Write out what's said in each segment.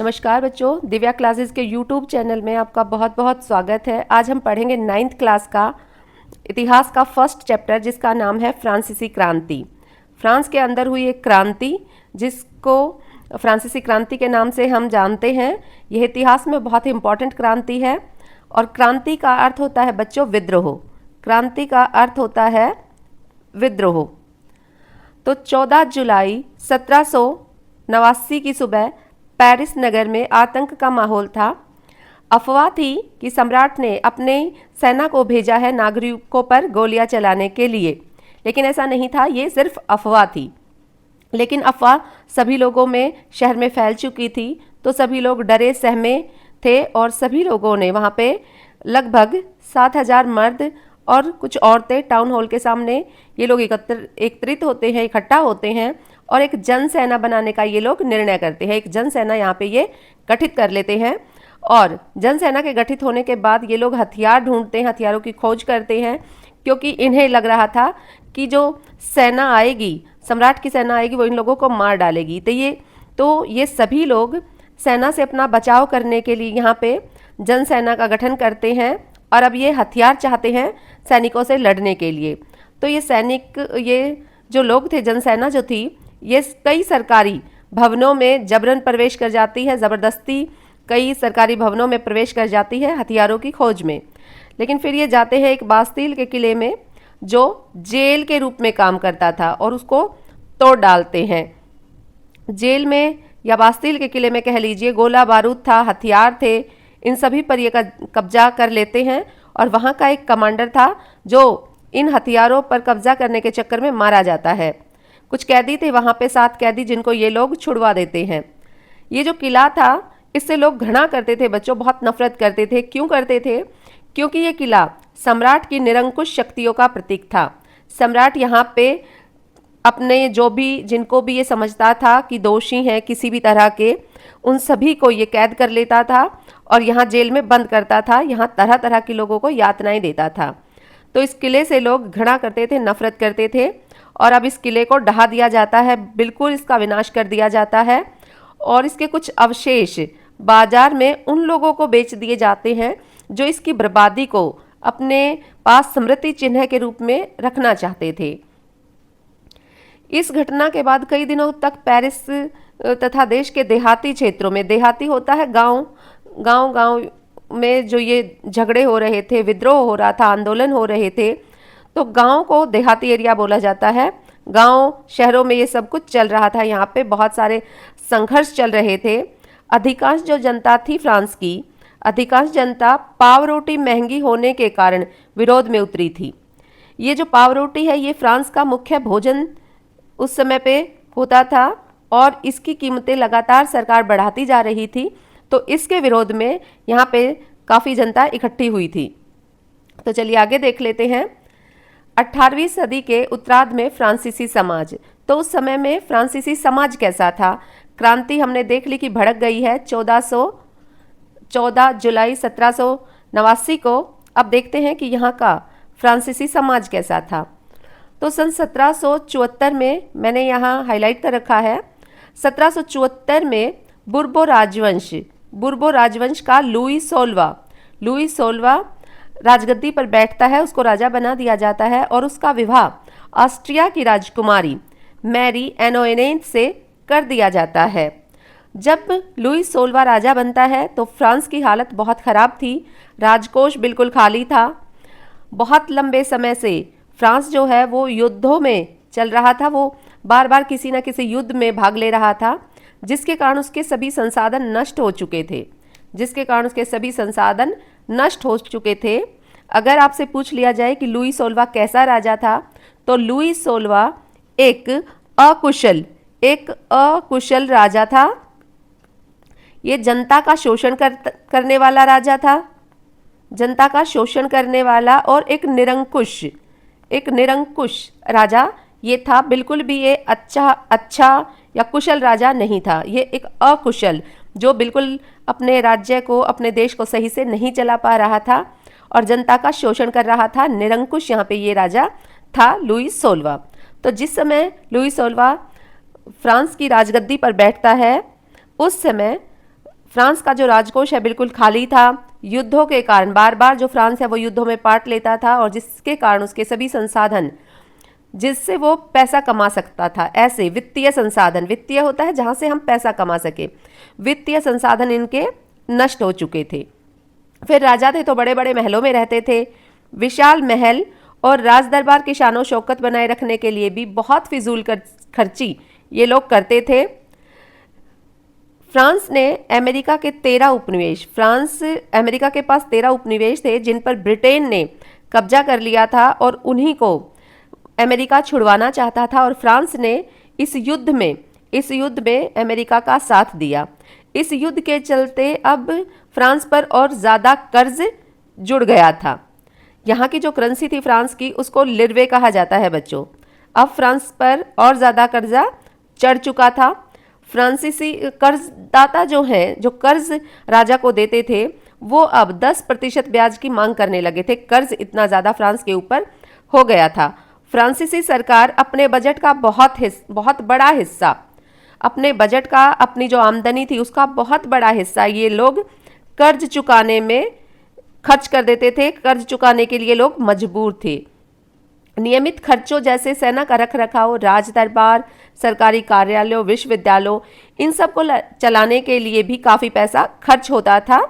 नमस्कार बच्चों, दिव्या क्लासेस के यूट्यूब चैनल में आपका बहुत बहुत स्वागत है। आज हम पढ़ेंगे 9th क्लास का इतिहास का फर्स्ट चैप्टर, जिसका नाम है फ्रांसीसी क्रांति। फ्रांस के अंदर हुई एक क्रांति जिसको फ्रांसीसी क्रांति के नाम से हम जानते हैं। यह इतिहास में बहुत ही इम्पॉर्टेंट क्रांति है और क्रांति का अर्थ होता है बच्चों विद्रोह। क्रांति का अर्थ होता है विद्रोह। तो 14 जुलाई 1789 की सुबह पेरिस नगर में आतंक का माहौल था। अफवाह थी कि सम्राट ने अपने सेना को भेजा है नागरिकों पर गोलियां चलाने के लिए, लेकिन ऐसा नहीं था, ये सिर्फ अफवाह थी। लेकिन अफवाह सभी लोगों में शहर में फैल चुकी थी, तो सभी लोग डरे सहमे थे और सभी लोगों ने वहाँ पे लगभग 7000 मर्द और कुछ औरतें टाउन हॉल के सामने ये लोग एकत्रित होते हैं, इकट्ठा होते हैं और एक जन सेना बनाने का ये लोग निर्णय करते हैं। एक जन सेना यहाँ पे ये गठित कर लेते हैं और जन सेना के गठित होने के बाद ये लोग हथियार ढूंढते हैं, हथियारों की खोज करते हैं, क्योंकि इन्हें लग रहा था कि जो सेना आएगी, सम्राट की सेना आएगी, वो इन लोगों को मार डालेगी। तो ये सभी लोग सेना से अपना बचाव करने के लिए यहाँ पे जन सेना का गठन करते हैं और अब ये हथियार चाहते हैं सैनिकों से लड़ने के लिए। तो ये जो लोग थे, जनसेना जो थी, ये कई सरकारी भवनों में जबरन प्रवेश कर जाती है, ज़बरदस्ती कई सरकारी भवनों में प्रवेश कर जाती है हथियारों की खोज में। लेकिन फिर ये जाते हैं एक बास्तील के किले में जो जेल के रूप में काम करता था और उसको तोड़ डालते हैं। जेल में या बास्तील के किले में कह लीजिए, गोला बारूद था, हथियार थे, इन सभी पर ये कब्जा कर लेते हैं और वहाँ का एक कमांडर था जो इन हथियारों पर कब्जा करने के चक्कर में मारा जाता है। कुछ कैदी थे वहाँ पे, 7 कैदी, जिनको ये लोग छुड़वा देते हैं। ये जो किला था, इससे लोग घृणा करते थे बच्चों, बहुत नफरत करते थे। क्यों करते थे? क्योंकि ये किला सम्राट की निरंकुश शक्तियों का प्रतीक था। सम्राट यहाँ पे अपने जिनको भी ये समझता था कि दोषी हैं किसी भी तरह के, उन सभी को ये कैद कर लेता था और यहाँ जेल में बंद करता था। यहाँ तरह तरह के लोगों को यातनाएं देता था। तो इस किले से लोग घृणा करते थे, नफरत करते थे और अब इस किले को ढहा दिया जाता है, बिल्कुल इसका विनाश कर दिया जाता है और इसके कुछ अवशेष बाजार में उन लोगों को बेच दिए जाते हैं जो इसकी बर्बादी को अपने पास स्मृति चिन्ह के रूप में रखना चाहते थे। इस घटना के बाद कई दिनों तक पेरिस तथा देश के देहाती क्षेत्रों में, देहाती होता है गांव में जो ये झगड़े हो रहे थे, विद्रोह हो रहा था, आंदोलन हो रहे थे, तो गांव को देहाती एरिया बोला जाता है। गांव शहरों में ये सब कुछ चल रहा था, यहाँ पे बहुत सारे संघर्ष चल रहे थे। अधिकांश जो जनता थी फ्रांस की, अधिकांश जनता पाव रोटी महंगी होने के कारण विरोध में उतरी थी। ये जो पाव रोटी है, ये फ्रांस का मुख्य भोजन उस समय पे होता था और इसकी कीमतें लगातार सरकार बढ़ाती जा रही थी। तो इसके विरोध में यहाँ पे काफ़ी जनता इकट्ठी हुई थी। तो चलिए आगे देख लेते हैं। 18वीं सदी के उत्तरार्ध में फ्रांसीसी समाज, तो उस समय में फ्रांसीसी समाज कैसा था? क्रांति हमने देख ली कि भड़क गई है 14 जुलाई 1789 को। अब देखते हैं कि यहाँ का फ्रांसीसी समाज कैसा था। तो सन 1774 में, मैंने यहाँ हाईलाइट कर रखा है, 1774 में बुर्बो राजवंश का लुई 16वां राजगद्दी पर बैठता है, उसको राजा बना दिया जाता है और उसका विवाह ऑस्ट्रिया की राजकुमारी मैरी एनोइनेट से कर दिया जाता है। जब लुई 16वां राजा बनता है तो फ्रांस की हालत बहुत ख़राब थी, राजकोष बिल्कुल खाली था। बहुत लंबे समय से फ्रांस जो है वो युद्धों में चल रहा था, वो बार बार किसी न किसी युद्ध में भाग ले रहा था, जिसके कारण उसके सभी संसाधन नष्ट हो चुके थे। अगर आपसे पूछ लिया जाए कि लुई 16वां कैसा राजा था, तो लुई 16वां एक अकुशल राजा था। ये जनता का शोषण करने वाला राजा था, जनता का शोषण करने वाला, और एक निरंकुश राजा ये था। बिल्कुल भी ये अच्छा या कुशल राजा नहीं था। ये एक अकुशल, जो बिल्कुल अपने राज्य को, अपने देश को सही से नहीं चला पा रहा था और जनता का शोषण कर रहा था। निरंकुश यहाँ पे ये राजा था लुई 16वां। तो जिस समय लुई 16वां फ्रांस की राजगद्दी पर बैठता है, उस समय फ्रांस का जो राजकोष है बिल्कुल खाली था। युद्धों के कारण बार बार जो फ्रांस है वो युद्धों में पार्ट लेता था और जिसके कारण उसके सभी संसाधन जिससे वो पैसा कमा सकता था, ऐसे वित्तीय संसाधन, वित्तीय होता है जहां से हम पैसा कमा सके, वित्तीय संसाधन इनके नष्ट हो चुके थे। फिर राजा थे तो बड़े बड़े महलों में रहते थे। विशाल महल और राज दरबार की शानो शौकत बनाए रखने के लिए भी बहुत फिजूल खर्ची ये लोग करते थे। फ्रांस ने अमेरिका के 13 उपनिवेश, फ्रांस अमेरिका के पास 13 उपनिवेश थे जिन पर ब्रिटेन ने कब्जा कर लिया था और उन्हीं को अमेरिका छुड़वाना चाहता था और फ्रांस ने इस युद्ध में अमेरिका का साथ दिया। इस युद्ध के चलते अब फ्रांस पर और ज़्यादा कर्ज जुड़ गया था। यहाँ की जो करेंसी थी फ्रांस की उसको लिरवे कहा जाता है बच्चों। अब फ्रांस पर और ज़्यादा कर्जा चढ़ चुका था। फ्रांसीसी कर्जदाता जो हैं, जो कर्ज राजा को देते थे, वो अब 10% ब्याज की मांग करने लगे थे। कर्ज इतना ज़्यादा फ्रांस के ऊपर हो गया था। फ्रांसीसी सरकार अपने बजट का बहुत बड़ा हिस्सा, अपने बजट का, अपनी जो आमदनी थी उसका बहुत बड़ा हिस्सा ये लोग कर्ज चुकाने में खर्च कर देते थे। कर्ज चुकाने के लिए लोग मजबूर थे। नियमित खर्चों जैसे सेना का रख रखाव, राज दरबार, सरकारी कार्यालयों, विश्वविद्यालयों, इन सब को चलाने के लिए भी काफ़ी पैसा खर्च होता था।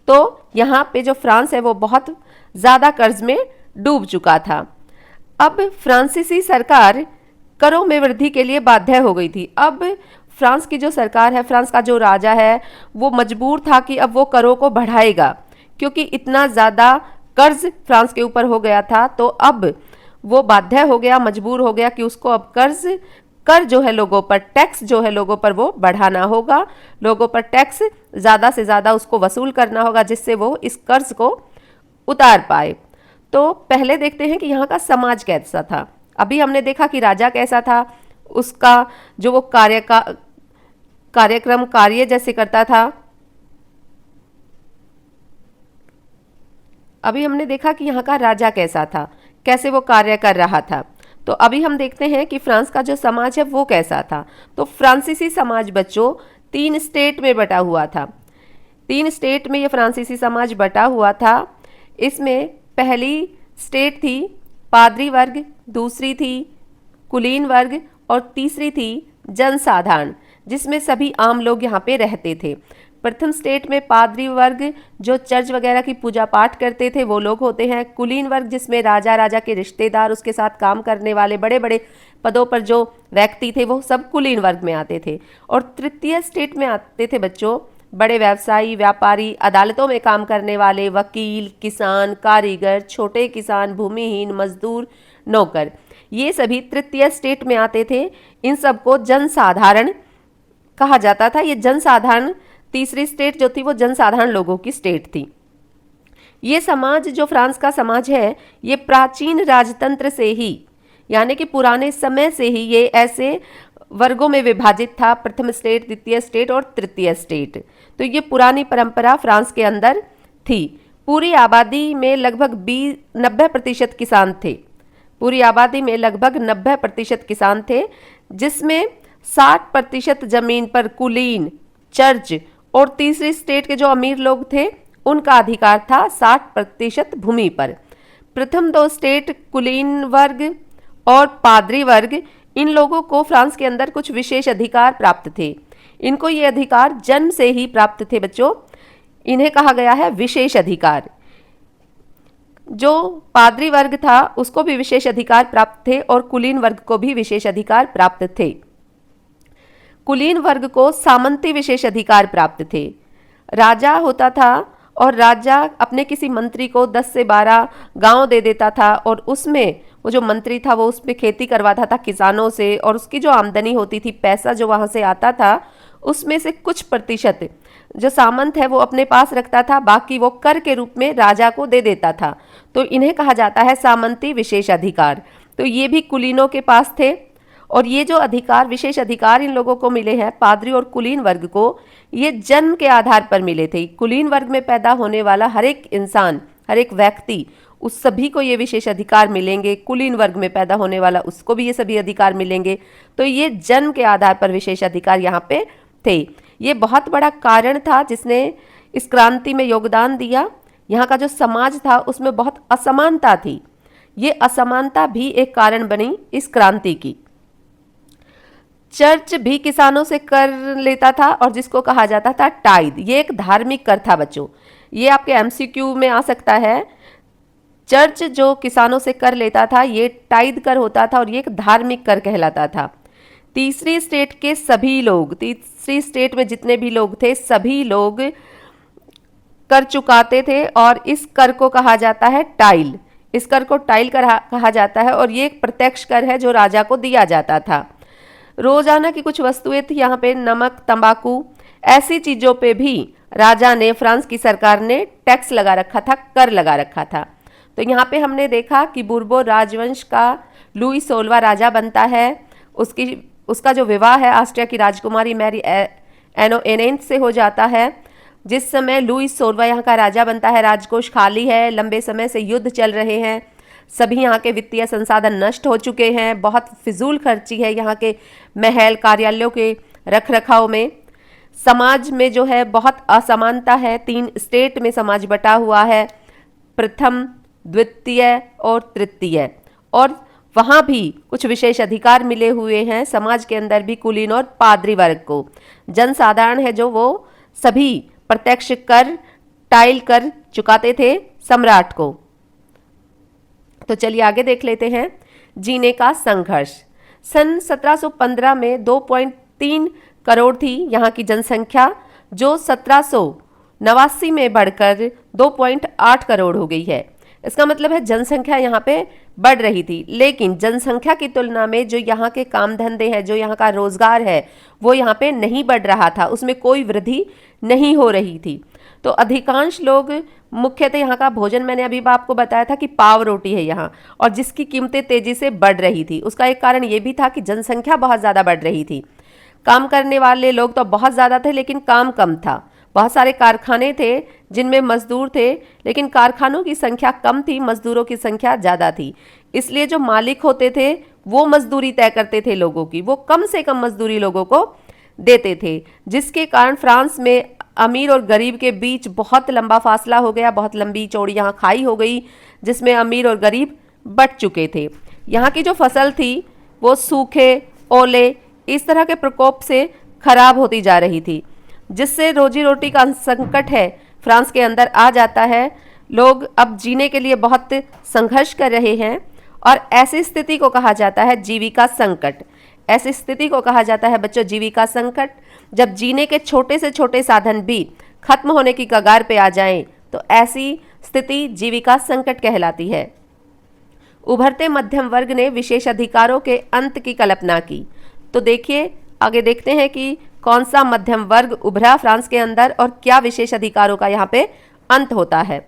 तो यहाँ पे जो फ्रांस है वो बहुत ज़्यादा कर्ज में डूब चुका था। अब फ्रांसीसी सरकार करों में वृद्धि के लिए बाध्य हो गई थी। अब फ्रांस की जो सरकार है, फ्रांस का जो राजा है, वो मजबूर था कि अब वो करों को बढ़ाएगा, क्योंकि इतना ज़्यादा कर्ज फ्रांस के ऊपर हो गया था। तो अब वो बाध्य हो गया, मजबूर हो गया कि उसको अब कर जो है लोगों पर, टैक्स जो है लोगों पर वो बढ़ाना होगा, लोगों पर टैक्स ज़्यादा से ज़्यादा उसको वसूल करना होगा जिससे वो इस कर्ज को उतार पाए। तो पहले देखते हैं कि यहाँ का समाज कैसा था। अभी हमने देखा कि राजा कैसा था, उसका जो वो कार्यक्रम कार्य जैसे करता था। अभी हमने देखा कि यहाँ का राजा कैसा था, कैसे वो कार्य कर रहा था। तो अभी हम देखते हैं कि फ्रांस का जो समाज है वो कैसा था। तो फ्रांसीसी समाज बच्चों 3 स्टेट में बटा हुआ था। 3 स्टेट में ये फ्रांसीसी समाज बटा हुआ था। इसमें पहली स्टेट थी पादरी वर्ग, दूसरी थी कुलीन वर्ग और तीसरी थी जनसाधारण, जिसमें सभी आम लोग यहाँ पे रहते थे। प्रथम स्टेट में पादरी वर्ग जो चर्च वगैरह की पूजा पाठ करते थे वो लोग होते हैं। कुलीन वर्ग जिसमें राजा के रिश्तेदार, उसके साथ काम करने वाले बड़े बड़े पदों पर जो व्यक्ति थे वो सब कुलीन वर्ग में आते थे। और तृतीय स्टेट में आते थे बच्चों बड़े व्यवसायी, व्यापारी, अदालतों में काम करने वाले, वकील, किसान, कारीगर, छोटे किसान, भूमिहीन, मजदूर, नौकर, ये सभी तृतीय स्टेट में आते थे। इन सबको जनसाधारण कहा जाता था। ये जनसाधारण, तीसरी स्टेट जो थी वो जनसाधारण लोगों की स्टेट थी। ये समाज जो फ्रांस का समाज है ये प्राचीन राजतंत्र से ही, यानी कि पुराने समय से ही ये ऐसे वर्गों में विभाजित था, प्रथम स्टेट, द्वितीय स्टेट और तृतीय स्टेट। तो ये पुरानी परंपरा फ्रांस के अंदर थी। पूरी आबादी में लगभग 90% किसान थे। पूरी आबादी में लगभग 90% किसान थे, जिसमें 60% जमीन पर कुलीन, चर्च और तीसरी स्टेट के जो अमीर लोग थे उनका अधिकार था 60% भूमि पर। प्रथम 2 स्टेट कुलीन वर्ग और पादरी वर्ग, इन लोगों को फ्रांस के अंदर कुछ विशेष अधिकार प्राप्त थे। इनको ये अधिकार जन्म से ही प्राप्त थे बच्चों। इन्हें कहा गया है विशेष अधिकार। जो पादरी वर्ग था उसको भी विशेष अधिकार प्राप्त थे और कुलीन वर्ग को भी विशेष अधिकार प्राप्त थे। कुलीन वर्ग को सामंती विशेष अधिकार प्राप्त थे। राजा होता था और राजा अपने किसी मंत्री को 10 से 12 गांव दे देता था और उसमें वो जो मंत्री था वो उसमें खेती करवाता था किसानों से, और उसकी जो आमदनी होती थी, पैसा जो वहाँ से आता था, उसमें से कुछ प्रतिशत जो सामंत है वो अपने पास रखता था, बाकी वो कर के रूप में राजा को दे देता था। तो इन्हें कहा जाता है सामंती विशेष अधिकार। तो ये भी कुलीनों के पास थे और ये जो अधिकार, विशेष अधिकार इन लोगों को मिले हैं, पादरी और कुलीन वर्ग को, ये जन्म के आधार पर मिले थे। कुलीन वर्ग में पैदा होने वाला हर एक इंसान, हर एक व्यक्ति, उस सभी को ये विशेष अधिकार मिलेंगे। कुलीन वर्ग में पैदा होने वाला उसको भी ये सभी अधिकार मिलेंगे। तो ये जन्म के आधार पर विशेष अधिकार यहाँ पे थे। ये बहुत बड़ा कारण था जिसने इस क्रांति में योगदान दिया। यहाँ का जो समाज था उसमें बहुत असमानता थी, ये असमानता भी एक कारण बनी इस क्रांति की। चर्च भी किसानों से कर लेता था और जिसको कहा जाता था टाइद, ये एक धार्मिक कर था बच्चों, ये आपके एमसीक्यू में आ सकता है। चर्च जो किसानों से कर लेता था ये टाइद कर होता था और ये एक धार्मिक कर कहलाता था। तीसरी स्टेट के सभी लोग, तीसरी स्टेट में जितने भी लोग थे सभी लोग कर चुकाते थे और इस कर को कहा जाता है टाइल। इस कर को टाइल कहा जाता है और ये एक प्रत्यक्ष कर है जो राजा को दिया जाता था। रोजाना की कुछ वस्तुएं थी यहाँ पे, नमक, तंबाकू, ऐसी चीजों पे भी राजा ने, फ्रांस की सरकार ने टैक्स लगा रखा था, कर लगा रखा था। तो यहाँ पे हमने देखा कि बूर्बो राजवंश का लुई 16वां राजा बनता है। उसका जो विवाह है ऑस्ट्रिया की राजकुमारी मैरी एनोएनेंट से हो जाता है। जिस समय लुई 16वां यहाँ का राजा बनता है, राजकोष खाली है, लंबे समय से युद्ध चल रहे हैं, सभी यहाँ के वित्तीय संसाधन नष्ट हो चुके हैं, बहुत फिजूल खर्ची है यहाँ के महल कार्यालयों के रख रखाव में। समाज में जो है बहुत असमानता है, 3 स्टेट में समाज बटा हुआ है, प्रथम, द्वितीय और तृतीय, और वहाँ भी कुछ विशेष अधिकार मिले हुए हैं समाज के अंदर भी कुलीन और पादरी वर्ग को। जनसाधारण है जो वो सभी प्रत्यक्ष कर, टाइल कर चुकाते थे सम्राट को। तो चलिए आगे देख लेते हैं। जीने का संघर्ष। सन 1715 में 2.3 करोड़ थी यहाँ की जनसंख्या, जो 1789 में बढ़कर 2.8 करोड़ हो गई है। इसका मतलब है जनसंख्या यहाँ पे बढ़ रही थी, लेकिन जनसंख्या की तुलना में जो यहाँ के काम धंधे हैं, जो यहाँ का रोजगार है, वो यहाँ पे नहीं बढ़ रहा था, उसमें कोई वृद्धि नहीं हो रही थी। तो अधिकांश लोग, मुख्यतः यहाँ का भोजन मैंने अभी आपको बताया था कि पाव रोटी है यहाँ, और जिसकी कीमतें तेजी से बढ़ रही थी। उसका एक कारण ये भी था कि जनसंख्या बहुत ज़्यादा बढ़ रही थी। काम करने वाले लोग तो बहुत ज़्यादा थे लेकिन काम कम था। बहुत सारे कारखाने थे जिनमें मजदूर थे, लेकिन कारखानों की संख्या कम थी, मजदूरों की संख्या ज़्यादा थी। इसलिए जो मालिक होते थे वो मजदूरी तय करते थे लोगों की, वो कम से कम मजदूरी लोगों को देते थे, जिसके कारण फ्रांस में अमीर और गरीब के बीच बहुत लंबा फासला हो गया, बहुत लंबी चौड़ी यहाँ खाई हो गई, जिसमें अमीर और गरीब बट चुके थे। यहाँ की जो फसल थी वो सूखे, ओले, इस तरह के प्रकोप से खराब होती जा रही थी, जिससे रोजी रोटी का संकट है फ्रांस के अंदर आ जाता है। लोग अब जीने के लिए बहुत संघर्ष कर रहे हैं और ऐसी स्थिति को कहा जाता है जीविका संकट। ऐसी स्थिति को कहा जाता है बच्चों जीविका संकट, जब जीने के छोटे से छोटे साधन भी खत्म होने की कगार पे आ जाएं, तो ऐसी स्थिति जीविका संकट कहलाती है। उभरते मध्यम वर्ग ने विशेष अधिकारों के अंत की कल्पना की। तो देखिए आगे देखते हैं कि कौन सा मध्यम वर्ग उभरा फ्रांस के अंदर और क्या विशेष अधिकारों का यहाँ पे अंत होता है।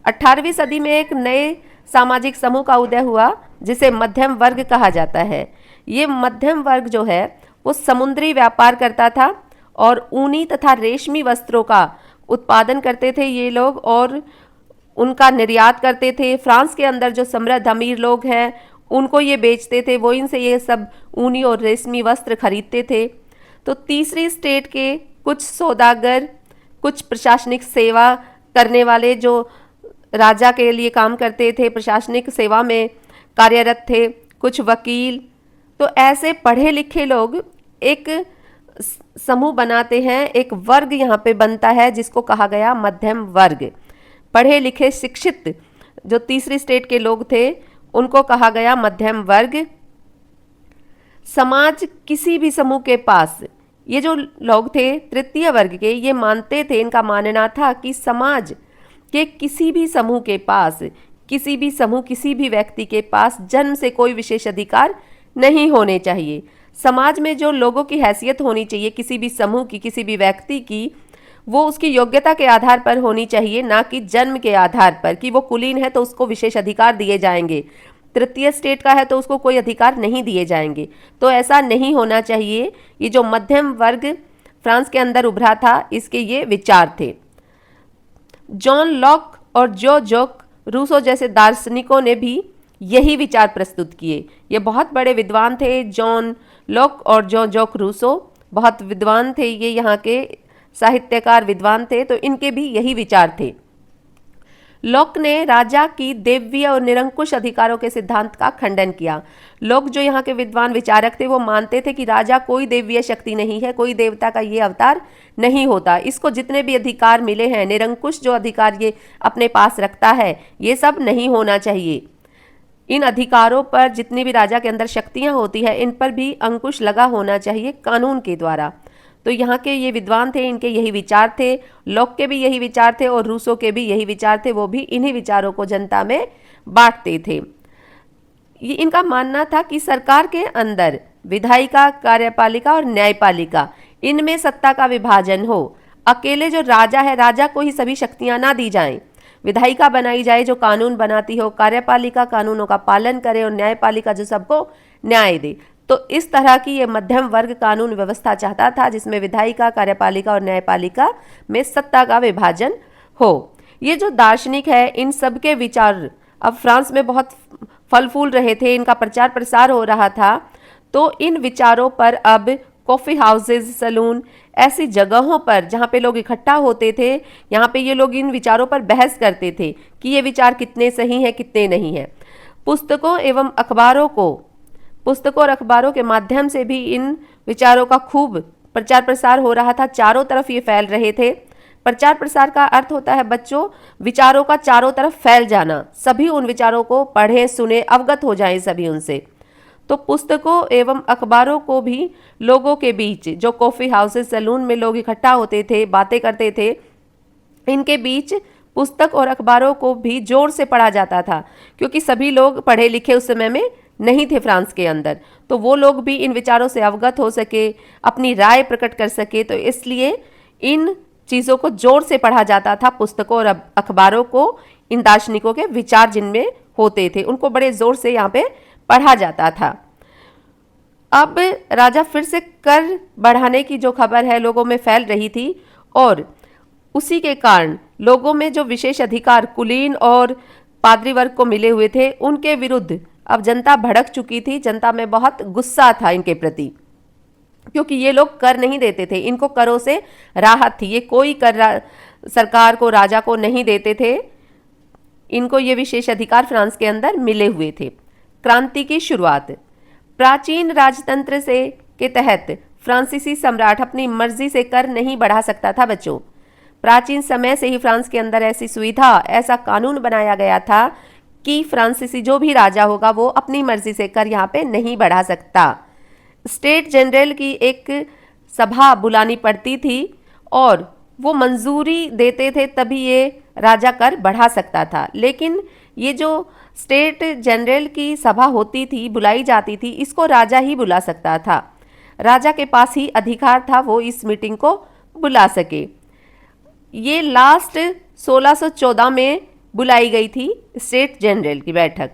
18वीं सदी में एक नए सामाजिक समूह का उदय हुआ जिसे मध्यम वर्ग कहा जाता है। ये मध्यम वर्ग जो है वो समुद्री व्यापार करता था और ऊनी तथा रेशमी वस्त्रों का उत्पादन करते थे ये लोग और उनका निर्यात करते थे। फ्रांस के अंदर जो समृद्ध अमीर लोग हैं उनको ये बेचते थे, वो इनसे ये सब ऊनी और रेशमी वस्त्र खरीदते थे। तो तीसरी स्टेट के कुछ सौदागर, कुछ प्रशासनिक सेवा करने वाले जो राजा के लिए काम करते थे, प्रशासनिक सेवा में कार्यरत थे, कुछ वकील, तो ऐसे पढ़े लिखे लोग एक समूह बनाते हैं, एक वर्ग यहाँ पे बनता है जिसको कहा गया मध्यम वर्ग। पढ़े लिखे शिक्षित जो तीसरी स्टेट के लोग थे उनको कहा गया मध्यम वर्ग। समाज किसी भी समूह के पास, ये जो लोग थे तृतीय वर्ग के, ये मानते थे, इनका मानना था कि समाज के किसी भी समूह के पास, किसी भी समूह, किसी भी व्यक्ति के पास जन्म से कोई विशेष अधिकार नहीं होने चाहिए। समाज में जो लोगों की हैसियत होनी चाहिए किसी भी समूह की, किसी भी व्यक्ति की, वो उसकी योग्यता के आधार पर होनी चाहिए, ना कि जन्म के आधार पर कि वो कुलीन है तो उसको विशेष अधिकार दिए जाएंगे, तृतीय स्टेट का है तो उसको कोई अधिकार नहीं दिए जाएंगे। तो ऐसा नहीं होना चाहिए। ये जो मध्यम वर्ग फ्रांस के अंदर उभरा था इसके ये विचार थे। जॉन लॉक और जो जोक रूसो जैसे दार्शनिकों ने भी यही विचार प्रस्तुत किए। ये बहुत बड़े विद्वान थे, जॉन लॉक और जो जोक रूसो, बहुत विद्वान थे, ये यहाँ के साहित्यकार विद्वान थे, तो इनके भी यही विचार थे। लॉक ने राजा की देवीय और निरंकुश अधिकारों के सिद्धांत का खंडन किया। लोग जो यहाँ के विद्वान विचारक थे वो मानते थे कि राजा कोई देवीय शक्ति नहीं है, कोई देवता का ये अवतार नहीं होता, इसको जितने भी अधिकार मिले हैं, निरंकुश जो अधिकार ये अपने पास रखता है, ये सब नहीं होना चाहिए। इन अधिकारों पर जितनी भी राजा के अंदर शक्तियाँ होती है, इन पर भी अंकुश लगा होना चाहिए कानून के द्वारा। तो यहाँ के ये विद्वान थे, इनके यही विचार थे। लॉक के भी यही विचार थे और रूसो के भी यही विचार थे। वो भी इन्हीं विचारों को जनता में बांटते थे। ये इनका मानना था कि सरकार के अंदर विधायिका, कार्यपालिका और न्यायपालिका, इनमें सत्ता का विभाजन हो। अकेले जो राजा है, राजा को ही सभी शक्तियां ना दी जाएं। विधायिका बनाई जाए जो कानून बनाती हो, कार्यपालिका कानूनों का पालन करे और न्यायपालिका जो सबको न्याय दे। तो इस तरह की ये मध्यम वर्ग कानून व्यवस्था चाहता था जिसमें विधायिका, कार्यपालिका और न्यायपालिका में सत्ता का विभाजन हो। ये जो दार्शनिक है, इन सब के विचार अब फ्रांस में बहुत फल फूल रहे थे, इनका प्रचार प्रसार हो रहा था। तो इन विचारों पर अब कॉफ़ी हाउसेज, सलून, ऐसी जगहों पर जहाँ पे लोग इकट्ठा होते थे, यहाँ पे ये लोग इन विचारों पर बहस करते थे कि ये विचार कितने सही हैं, कितने नहीं हैं। पुस्तकों और अखबारों के माध्यम से भी इन विचारों का खूब प्रचार प्रसार हो रहा था। चारों तरफ ये फैल रहे थे। प्रचार प्रसार का अर्थ होता है बच्चों, विचारों का चारों तरफ फैल जाना, सभी उन विचारों को पढ़ें, सुने, अवगत हो जाएं सभी उनसे। तो पुस्तकों एवं अखबारों को भी लोगों के बीच, जो कॉफ़ी हाउसेस, सैलून में लोग इकट्ठा होते थे, बातें करते थे, इनके बीच पुस्तक और अखबारों को भी जोर से पढ़ा जाता था, क्योंकि सभी लोग पढ़े लिखे उस समय में नहीं थे फ्रांस के अंदर। तो वो लोग भी इन विचारों से अवगत हो सके, अपनी राय प्रकट कर सके, तो इसलिए इन चीज़ों को जोर से पढ़ा जाता था। पुस्तकों और अखबारों को इन दार्शनिकों के विचार जिनमें होते थे, उनको बड़े जोर से यहाँ पे पढ़ा जाता था। अब राजा फिर से कर बढ़ाने की जो खबर है लोगों में फैल रही थी, और उसी के कारण लोगों में जो विशेष अधिकार कुलीन और पादरी वर्ग को मिले हुए थे, उनके विरुद्ध अब जनता भड़क चुकी थी। जनता में बहुत गुस्सा था इनके प्रति, क्योंकि ये लोग कर नहीं देते थे, इनको करों से राहत थी। ये कोई कर सरकार को, राजा को नहीं देते थे, इनको ये विशेष अधिकार फ्रांस के अंदर मिले हुए थे। क्रांति की शुरुआत। प्राचीन राजतंत्र से के तहत फ्रांसीसी सम्राट अपनी मर्जी से कर नहीं बढ़ा सकता था बच्चों। प्राचीन समय से ही फ्रांस के अंदर ऐसी सुविधा, ऐसा कानून बनाया गया था कि फ्रांसीसी जो भी राजा होगा वो अपनी मर्जी से कर यहाँ पे नहीं बढ़ा सकता। स्टेट जनरल की एक सभा बुलानी पड़ती थी और वो मंजूरी देते थे, तभी ये राजा कर बढ़ा सकता था। लेकिन ये जो स्टेट जनरल की सभा होती थी, बुलाई जाती थी, इसको राजा ही बुला सकता था। राजा के पास ही अधिकार था वो इस मीटिंग को बुला सके। ये लास्ट 1614 में बुलाई गई थी स्टेट जनरल की बैठक,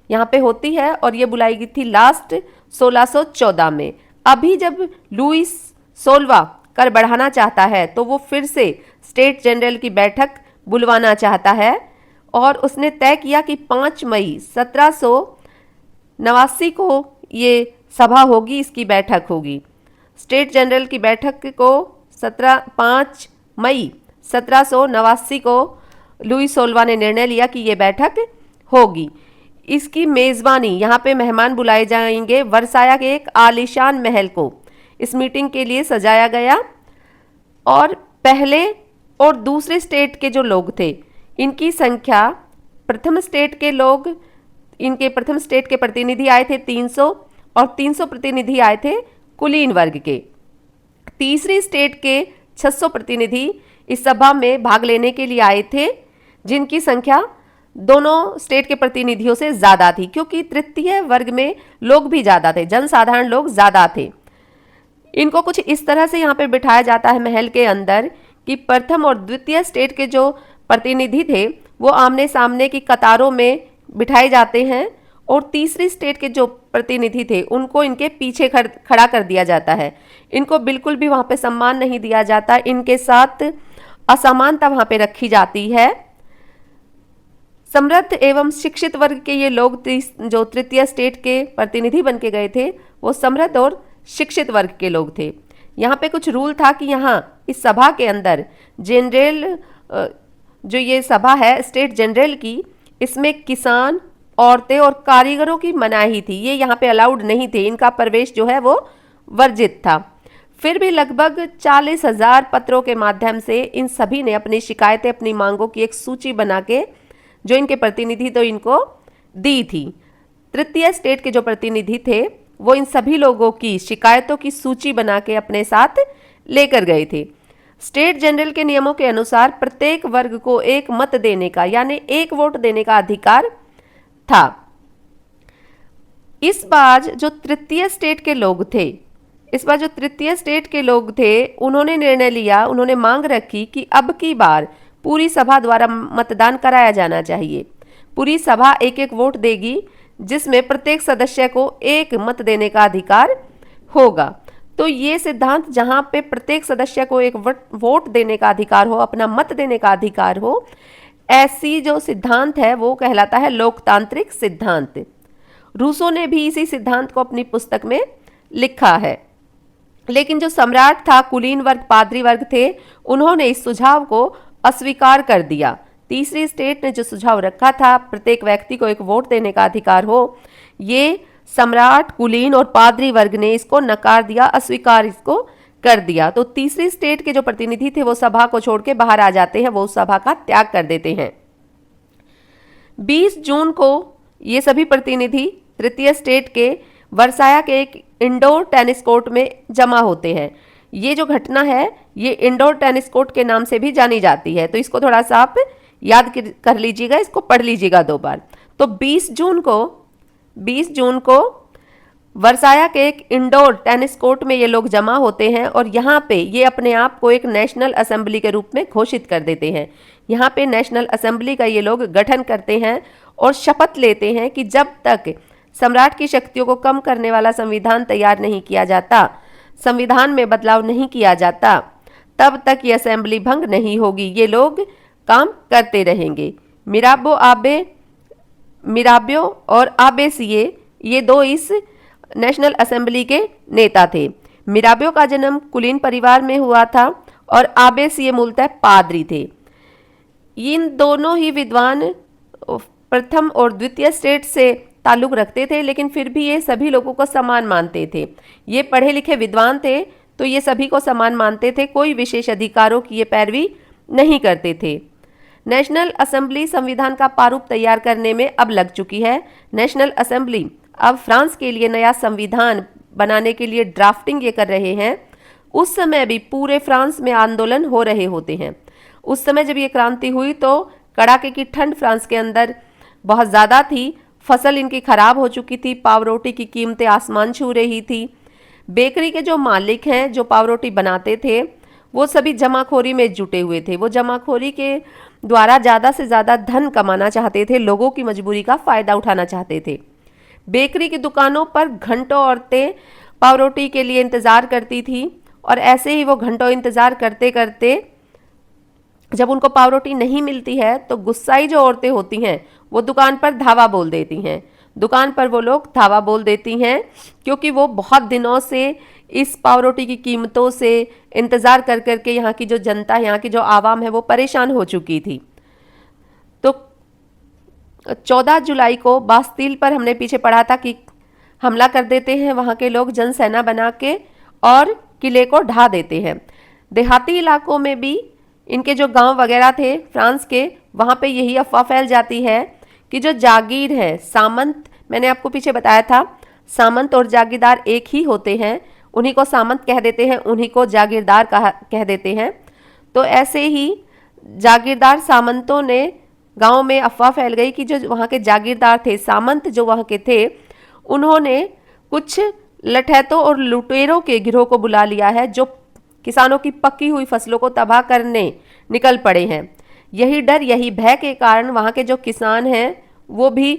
यहाँ पे होती है, और ये बुलाई गई थी लास्ट 1614 में। अभी जब लुईस 16वां कर बढ़ाना चाहता है तो वो फिर से स्टेट जनरल की बैठक बुलवाना चाहता है, और उसने तय किया कि 5 मई 1789 को ये सभा होगी, इसकी बैठक होगी। स्टेट जनरल की बैठक को 5 मई 1789 को लुई 16वां ने निर्णय लिया कि ये बैठक होगी। इसकी मेज़बानी, यहाँ पे मेहमान बुलाए जाएंगे। वर्साया के एक आलीशान महल को इस मीटिंग के लिए सजाया गया, और पहले और दूसरे स्टेट के जो लोग थे, इनकी संख्या, प्रथम स्टेट के लोग, इनके प्रथम स्टेट के प्रतिनिधि आए थे 300, और 300 प्रतिनिधि आए थे कुलीन वर्ग के। तीसरी स्टेट के 600 प्रतिनिधि इस सभा में भाग लेने के लिए आए थे, जिनकी संख्या दोनों स्टेट के प्रतिनिधियों से ज़्यादा थी, क्योंकि तृतीय वर्ग में लोग भी ज़्यादा थे, जनसाधारण लोग ज़्यादा थे। इनको कुछ इस तरह से यहाँ पे बिठाया जाता है महल के अंदर कि प्रथम और द्वितीय स्टेट के जो प्रतिनिधि थे वो आमने सामने की कतारों में बिठाए जाते हैं, और तीसरी स्टेट के जो प्रतिनिधि थे उनको इनके पीछे खड़ा कर दिया जाता है। इनको बिल्कुल भी वहाँ पे सम्मान नहीं दिया जाता, इनके साथ असमानता वहाँ पे रखी जाती है। समृद्ध एवं शिक्षित वर्ग के ये लोग जो तृतीय स्टेट के प्रतिनिधि बन के गए थे, वो समृद्ध और शिक्षित वर्ग के लोग थे। यहाँ पे कुछ रूल था कि यहाँ इस सभा के अंदर जनरल, जो ये सभा है स्टेट जनरल की, इसमें किसान, औरतें और कारीगरों की मनाही थी। ये यहाँ पे अलाउड नहीं थे, इनका प्रवेश जो है वो वर्जित था। फिर भी लगभग 40,000 पत्रों के माध्यम से इन सभी ने अपनी शिकायतें, अपनी मांगों की एक सूची बना के जो इनके प्रतिनिधि तो इनको दी थी। तृतीय स्टेट के जो प्रतिनिधि थे वो इन सभी लोगों की शिकायतों की सूची बना के अपने साथ लेकर गए थे। स्टेट जनरल के नियमों के अनुसार प्रत्येक वर्ग को एक मत देने का, यानी एक वोट देने का अधिकार था। इस बार जो तृतीय स्टेट के लोग थे, उन्होंने निर्णय लिया, उन्होंने मांग रखी कि अब की बार पूरी सभा द्वारा मतदान कराया जाना चाहिए। पूरी सभा एक एक वोट देगी, जिसमें प्रत्येक सदस्य को एक मत देने का अधिकार होगा। तो ये सिद्धांत, जहां पे प्रत्येक सदस्य को एक वोट देने का अधिकार हो, अपना मत देने का अधिकार हो, ऐसी जो सिद्धांत है वो कहलाता है लोकतांत्रिक सिद्धांत। रूसो ने भी इसी सिद्धांत को अपनी पुस्तक में लिखा है। लेकिन जो सम्राट था, कुलीन वर्ग, पादरी वर्ग थे, उन्होंने इस सुझाव को अस्वीकार कर दिया। तीसरी स्टेट ने जो सुझाव रखा था, प्रत्येक व्यक्ति को एक वोट देने का अधिकार हो, ये सम्राट, कुलीन और पादरी वर्ग ने इसको नकार दिया, अस्वीकार इसको कर दिया। तो तीसरी स्टेट के जो प्रतिनिधि थे वो सभा को छोड़ के बाहर आ जाते हैं, वो उस सभा का त्याग कर देते हैं। 20 जून को ये सभी प्रतिनिधि तृतीय स्टेट के वर्साया के एक इंडोर टेनिस कोर्ट में जमा होते हैं। ये जो घटना है ये इंडोर टेनिस कोर्ट के नाम से भी जानी जाती है, तो इसको थोड़ा सा आप याद कर लीजिएगा, इसको पढ़ लीजिएगा 2 बार। तो 20 जून को वर्साया के एक इंडोर टेनिस कोर्ट में ये लोग जमा होते हैं और यहाँ पे ये अपने आप को एक नेशनल असेंबली के रूप में घोषित कर देते हैं। यहाँ पे नेशनल असेंबली का ये लोग गठन करते हैं और शपथ लेते हैं कि जब तक सम्राट की शक्तियों को कम करने वाला संविधान तैयार नहीं किया जाता, संविधान में बदलाव नहीं किया जाता, तब तक ये असेंबली भंग नहीं होगी। ये लोग काम करते रहेंगे। मिराबियो और आबेसिये ये 2 इस नेशनल असेंबली के नेता थे। मिराबियो का जन्म कुलीन परिवार में हुआ था और आबेसिये मूलतः पादरी थे। इन दोनों ही विद्वान प्रथम और द्वितीय स्टेट से ताल्लुक रखते थे, लेकिन फिर भी ये सभी लोगों को समान मानते थे। ये पढ़े लिखे विद्वान थे, तो ये सभी को समान मानते थे, कोई विशेष अधिकारों की ये पैरवी नहीं करते थे। नेशनल असेंबली संविधान का प्रारूप तैयार करने में अब लग चुकी है। नेशनल असेंबली अब फ्रांस के लिए नया संविधान बनाने के लिए ड्राफ्टिंग ये कर रहे हैं। उस समय भी पूरे फ्रांस में आंदोलन हो रहे होते हैं। उस समय जब ये क्रांति हुई तो कड़ाके की ठंड फ्रांस के अंदर बहुत ज़्यादा थी, फसल इनकी खराब हो चुकी थी, पाव रोटी की कीमतें आसमान छू रही थी। बेकरी के जो मालिक हैं, जो पाव रोटी बनाते थे, वो सभी जमाखोरी में जुटे हुए थे। वो जमाखोरी के द्वारा ज़्यादा से ज़्यादा धन कमाना चाहते थे, लोगों की मजबूरी का फ़ायदा उठाना चाहते थे। बेकरी की दुकानों पर घंटों औरतें पाव रोटी के लिए इंतज़ार करती थी और ऐसे ही वो घंटों इंतज़ार करते करते जब उनको पाव रोटी नहीं मिलती है तो गुस्साई जो औरतें होती हैं वो दुकान पर धावा बोल देती हैं। दुकान पर वो लोग धावा बोल देती हैं क्योंकि वो बहुत दिनों से इस पाव रोटी की कीमतों से इंतज़ार कर करके यहाँ की जो जनता, यहाँ की जो आवाम है वो परेशान हो चुकी थी। तो 14 जुलाई को बास्तील पर हमने पीछे पढ़ा था कि हमला कर देते हैं वहाँ के लोग जनसेना बना के और किले को ढा देते हैं। देहाती इलाकों में भी इनके जो गांव वगैरह थे फ्रांस के, वहाँ पे यही अफवाह फैल जाती है कि जो जागीर है, सामंत, मैंने आपको पीछे बताया था सामंत और जागीरदार एक ही होते हैं, उन्हीं को सामंत कह देते हैं, उन्हीं को जागीरदार कह देते हैं। तो ऐसे ही जागीरदार सामंतों ने गांव में अफवाह फैल गई कि जो वहाँ के जागीरदार थे, सामंत जो वहाँ के थे, उन्होंने कुछ लठैतों और लुटेरों के गिरोह को बुला लिया है जो किसानों की पकी हुई फसलों को तबाह करने निकल पड़े हैं। यही डर, यही भय के कारण वहाँ के जो किसान हैं वो भी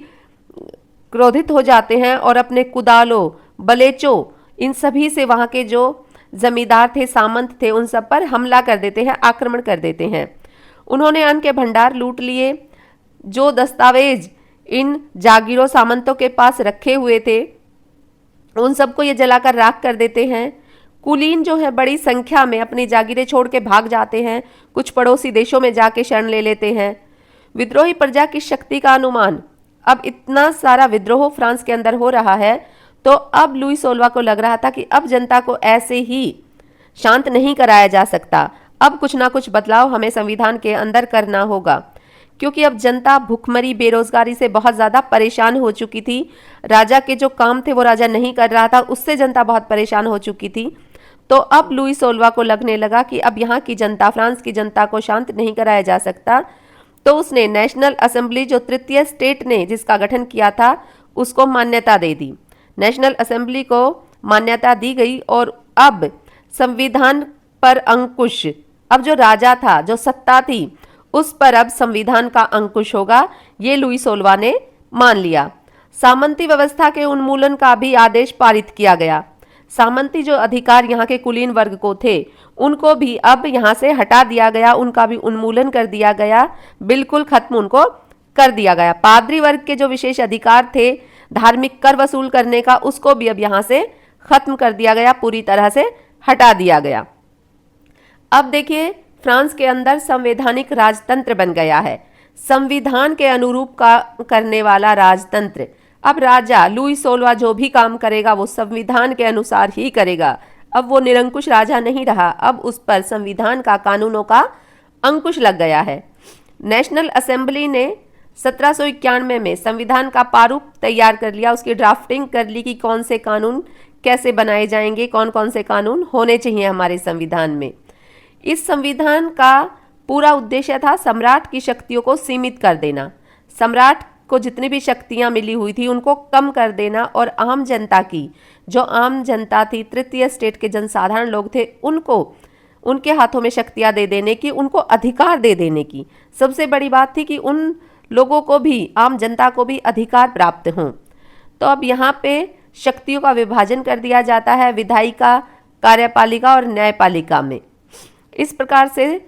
क्रोधित हो जाते हैं और अपने कुदालों, बलेचों, इन सभी से वहाँ के जो जमींदार थे, सामंत थे, उन सब पर हमला कर देते हैं, आक्रमण कर देते हैं। उन्होंने अन्न के भंडार लूट लिए। जो दस्तावेज इन जागीरों, सामंतों के पास रखे हुए थे उन सबको ये जलाकर राख कर देते हैं। कुलीन जो है बड़ी संख्या में अपनी जागीरें छोड़ के भाग जाते हैं, कुछ पड़ोसी देशों में जाके शरण ले लेते हैं। विद्रोही प्रजा की शक्ति का अनुमान, अब इतना सारा विद्रोह फ्रांस के अंदर हो रहा है, तो अब लुई 16वां को लग रहा था कि अब जनता को ऐसे ही शांत नहीं कराया जा सकता, अब कुछ ना कुछ बदलाव हमें संविधान के अंदर करना होगा, क्योंकि अब जनता भुखमरी बेरोजगारी से बहुत ज़्यादा परेशान हो चुकी थी। राजा के जो काम थे वो राजा नहीं कर रहा था, उससे जनता बहुत परेशान हो चुकी थी। तो अब लुई 16वां को लगने लगा कि अब यहाँ की जनता, फ्रांस की जनता को शांत नहीं कराया जा सकता। तो उसने नेशनल असेंबली, जो तृतीय स्टेट ने जिसका गठन किया था, उसको मान्यता दे दी। नेशनल असेंबली को मान्यता दी गई और अब संविधान पर अंकुश, अब जो राजा था, जो सत्ता थी, उस पर अब संविधान का अंकुश होगा, ये लुई 16वां ने मान लिया। सामंती व्यवस्था के उन्मूलन का भी आदेश पारित किया गया। सामंती जो अधिकार यहाँ के कुलीन वर्ग को थे, उनको भी अब यहाँ से हटा दिया गया, उनका भी उन्मूलन कर दिया गया, बिल्कुल खत्म उनको कर दिया गया। पादरी वर्ग के जो विशेष अधिकार थे धार्मिक कर वसूल करने का, उसको भी अब यहाँ से खत्म कर दिया गया, पूरी तरह से हटा दिया गया। अब देखिए फ्रांस के अंदर संवैधानिक राजतंत्र बन गया है, संविधान के अनुरूप का करने वाला राजतंत्र। अब राजा लुई 16वां जो भी काम करेगा वो संविधान के अनुसार ही करेगा। अब वो निरंकुश राजा नहीं रहा, अब उस पर संविधान का, कानूनों का अंकुश लग गया है। नेशनल असेंबली ने 1791 में संविधान का प्रारूप तैयार कर लिया, उसकी ड्राफ्टिंग कर ली कि कौन से कानून कैसे बनाए जाएंगे, कौन कौन से कानून होने चाहिए हमारे संविधान में। इस संविधान का पूरा उद्देश्य था सम्राट की शक्तियों को सीमित कर देना, सम्राट को जितनी भी शक्तियां मिली हुई थी उनको कम कर देना, और आम जनता की, जो आम जनता थी, तृतीय स्टेट के जनसाधारण लोग थे, उनको उनके हाथों में शक्तियां दे देने की, उनको अधिकार दे देने की। सबसे बड़ी बात थी कि उन लोगों को भी, आम जनता को भी अधिकार प्राप्त हों। तो अब यहाँ पे शक्तियों का विभाजन कर दिया जाता है विधायिका, कार्यपालिका और न्यायपालिका में। इस प्रकार से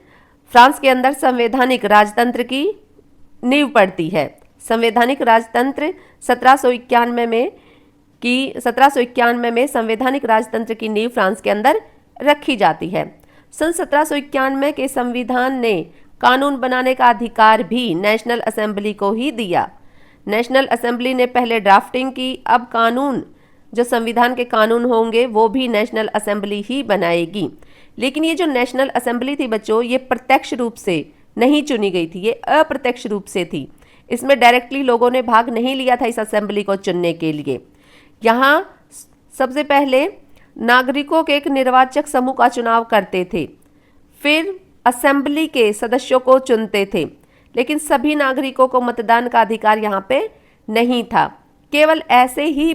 फ्रांस के अंदर संवैधानिक राजतंत्र की नींव पड़ती है। संवैधानिक राजतंत्र 1791 में संवैधानिक राजतंत्र की नींव फ्रांस के अंदर रखी जाती है। सन 1791 के संविधान ने कानून बनाने का अधिकार भी नेशनल असेंबली को ही दिया। नेशनल असेंबली ने पहले ड्राफ्टिंग की, अब कानून, जो संविधान के कानून होंगे वो भी नेशनल असेंबली ही बनाएगी। लेकिन ये जो नेशनल असेंबली थी बच्चों, ये प्रत्यक्ष रूप से नहीं चुनी गई थी, ये अप्रत्यक्ष रूप से थी। इसमें डायरेक्टली लोगों ने भाग नहीं लिया था इस असेंबली को चुनने के लिए। यहाँ सबसे पहले नागरिकों के एक निर्वाचक समूह का चुनाव करते थे, फिर असेंबली के सदस्यों को चुनते थे, लेकिन सभी नागरिकों को मतदान का अधिकार यहाँ पे नहीं था। केवल ऐसे ही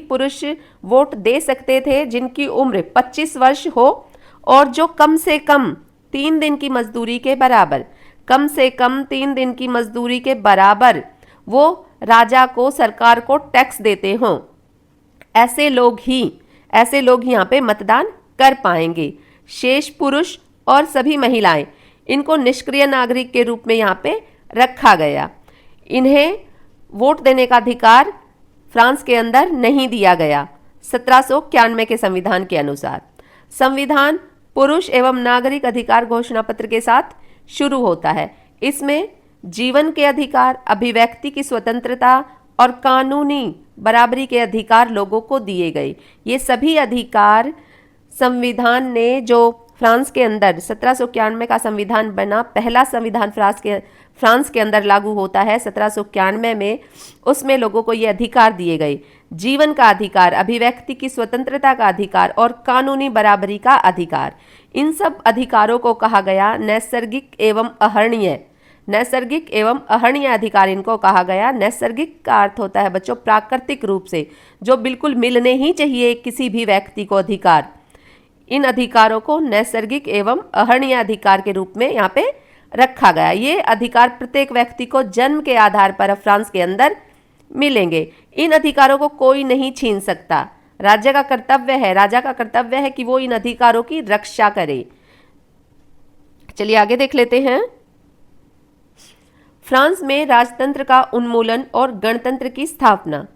पुरुष वोट दे सकते थे जिनकी उम्र 25 वर्ष हो और जो कम से कम 3 दिन की मजदूरी के बराबर, कम से कम 3 दिन की मजदूरी के बराबर वो राजा को, सरकार को टैक्स देते हों। ऐसे लोग ही यहाँ पे मतदान कर पाएंगे। शेष पुरुष और सभी महिलाएं, इनको निष्क्रिय नागरिक के रूप में यहाँ पे रखा गया। इन्हें वोट देने का अधिकार फ्रांस के अंदर नहीं दिया गया 1791 के संविधान के अनुसार। संविधान पुरुष एवं नागरिक अधिकार घोषणा पत्र के साथ शुरू होता है। इसमें जीवन के अधिकार, अभिव्यक्ति की स्वतंत्रता और कानूनी बराबरी के अधिकार लोगों को दिए गए। ये सभी अधिकार संविधान ने, जो फ्रांस के अंदर 1791 का संविधान बना, पहला संविधान फ्रांस के अंदर लागू होता है 1791 में, उसमें लोगों को ये अधिकार दिए गए। जीवन का अधिकार, अभिव्यक्ति की स्वतंत्रता का अधिकार और कानूनी बराबरी का अधिकार। इन सब अधिकारों को कहा गया नैसर्गिक एवं अहर्णीय। नैसर्गिक एवं अहर्णीय अधिकार इनको कहा गया। नैसर्गिक का अर्थ होता है बच्चों प्राकृतिक रूप से, जो बिल्कुल मिलने ही चाहिए किसी भी व्यक्ति को अधिकार। इन अधिकारों को नैसर्गिक एवं अहर्णीय अधिकार के रूप में यहाँ पे रखा गया। ये अधिकार प्रत्येक व्यक्ति को जन्म के आधार पर फ्रांस के अंदर मिलेंगे। इन अधिकारों को कोई नहीं छीन सकता। राजा का कर्तव्य है कि वो इन अधिकारों की रक्षा करे। चलिए आगे देख लेते हैं। फ्रांस में राजतंत्र का उन्मूलन और गणतंत्र की स्थापना।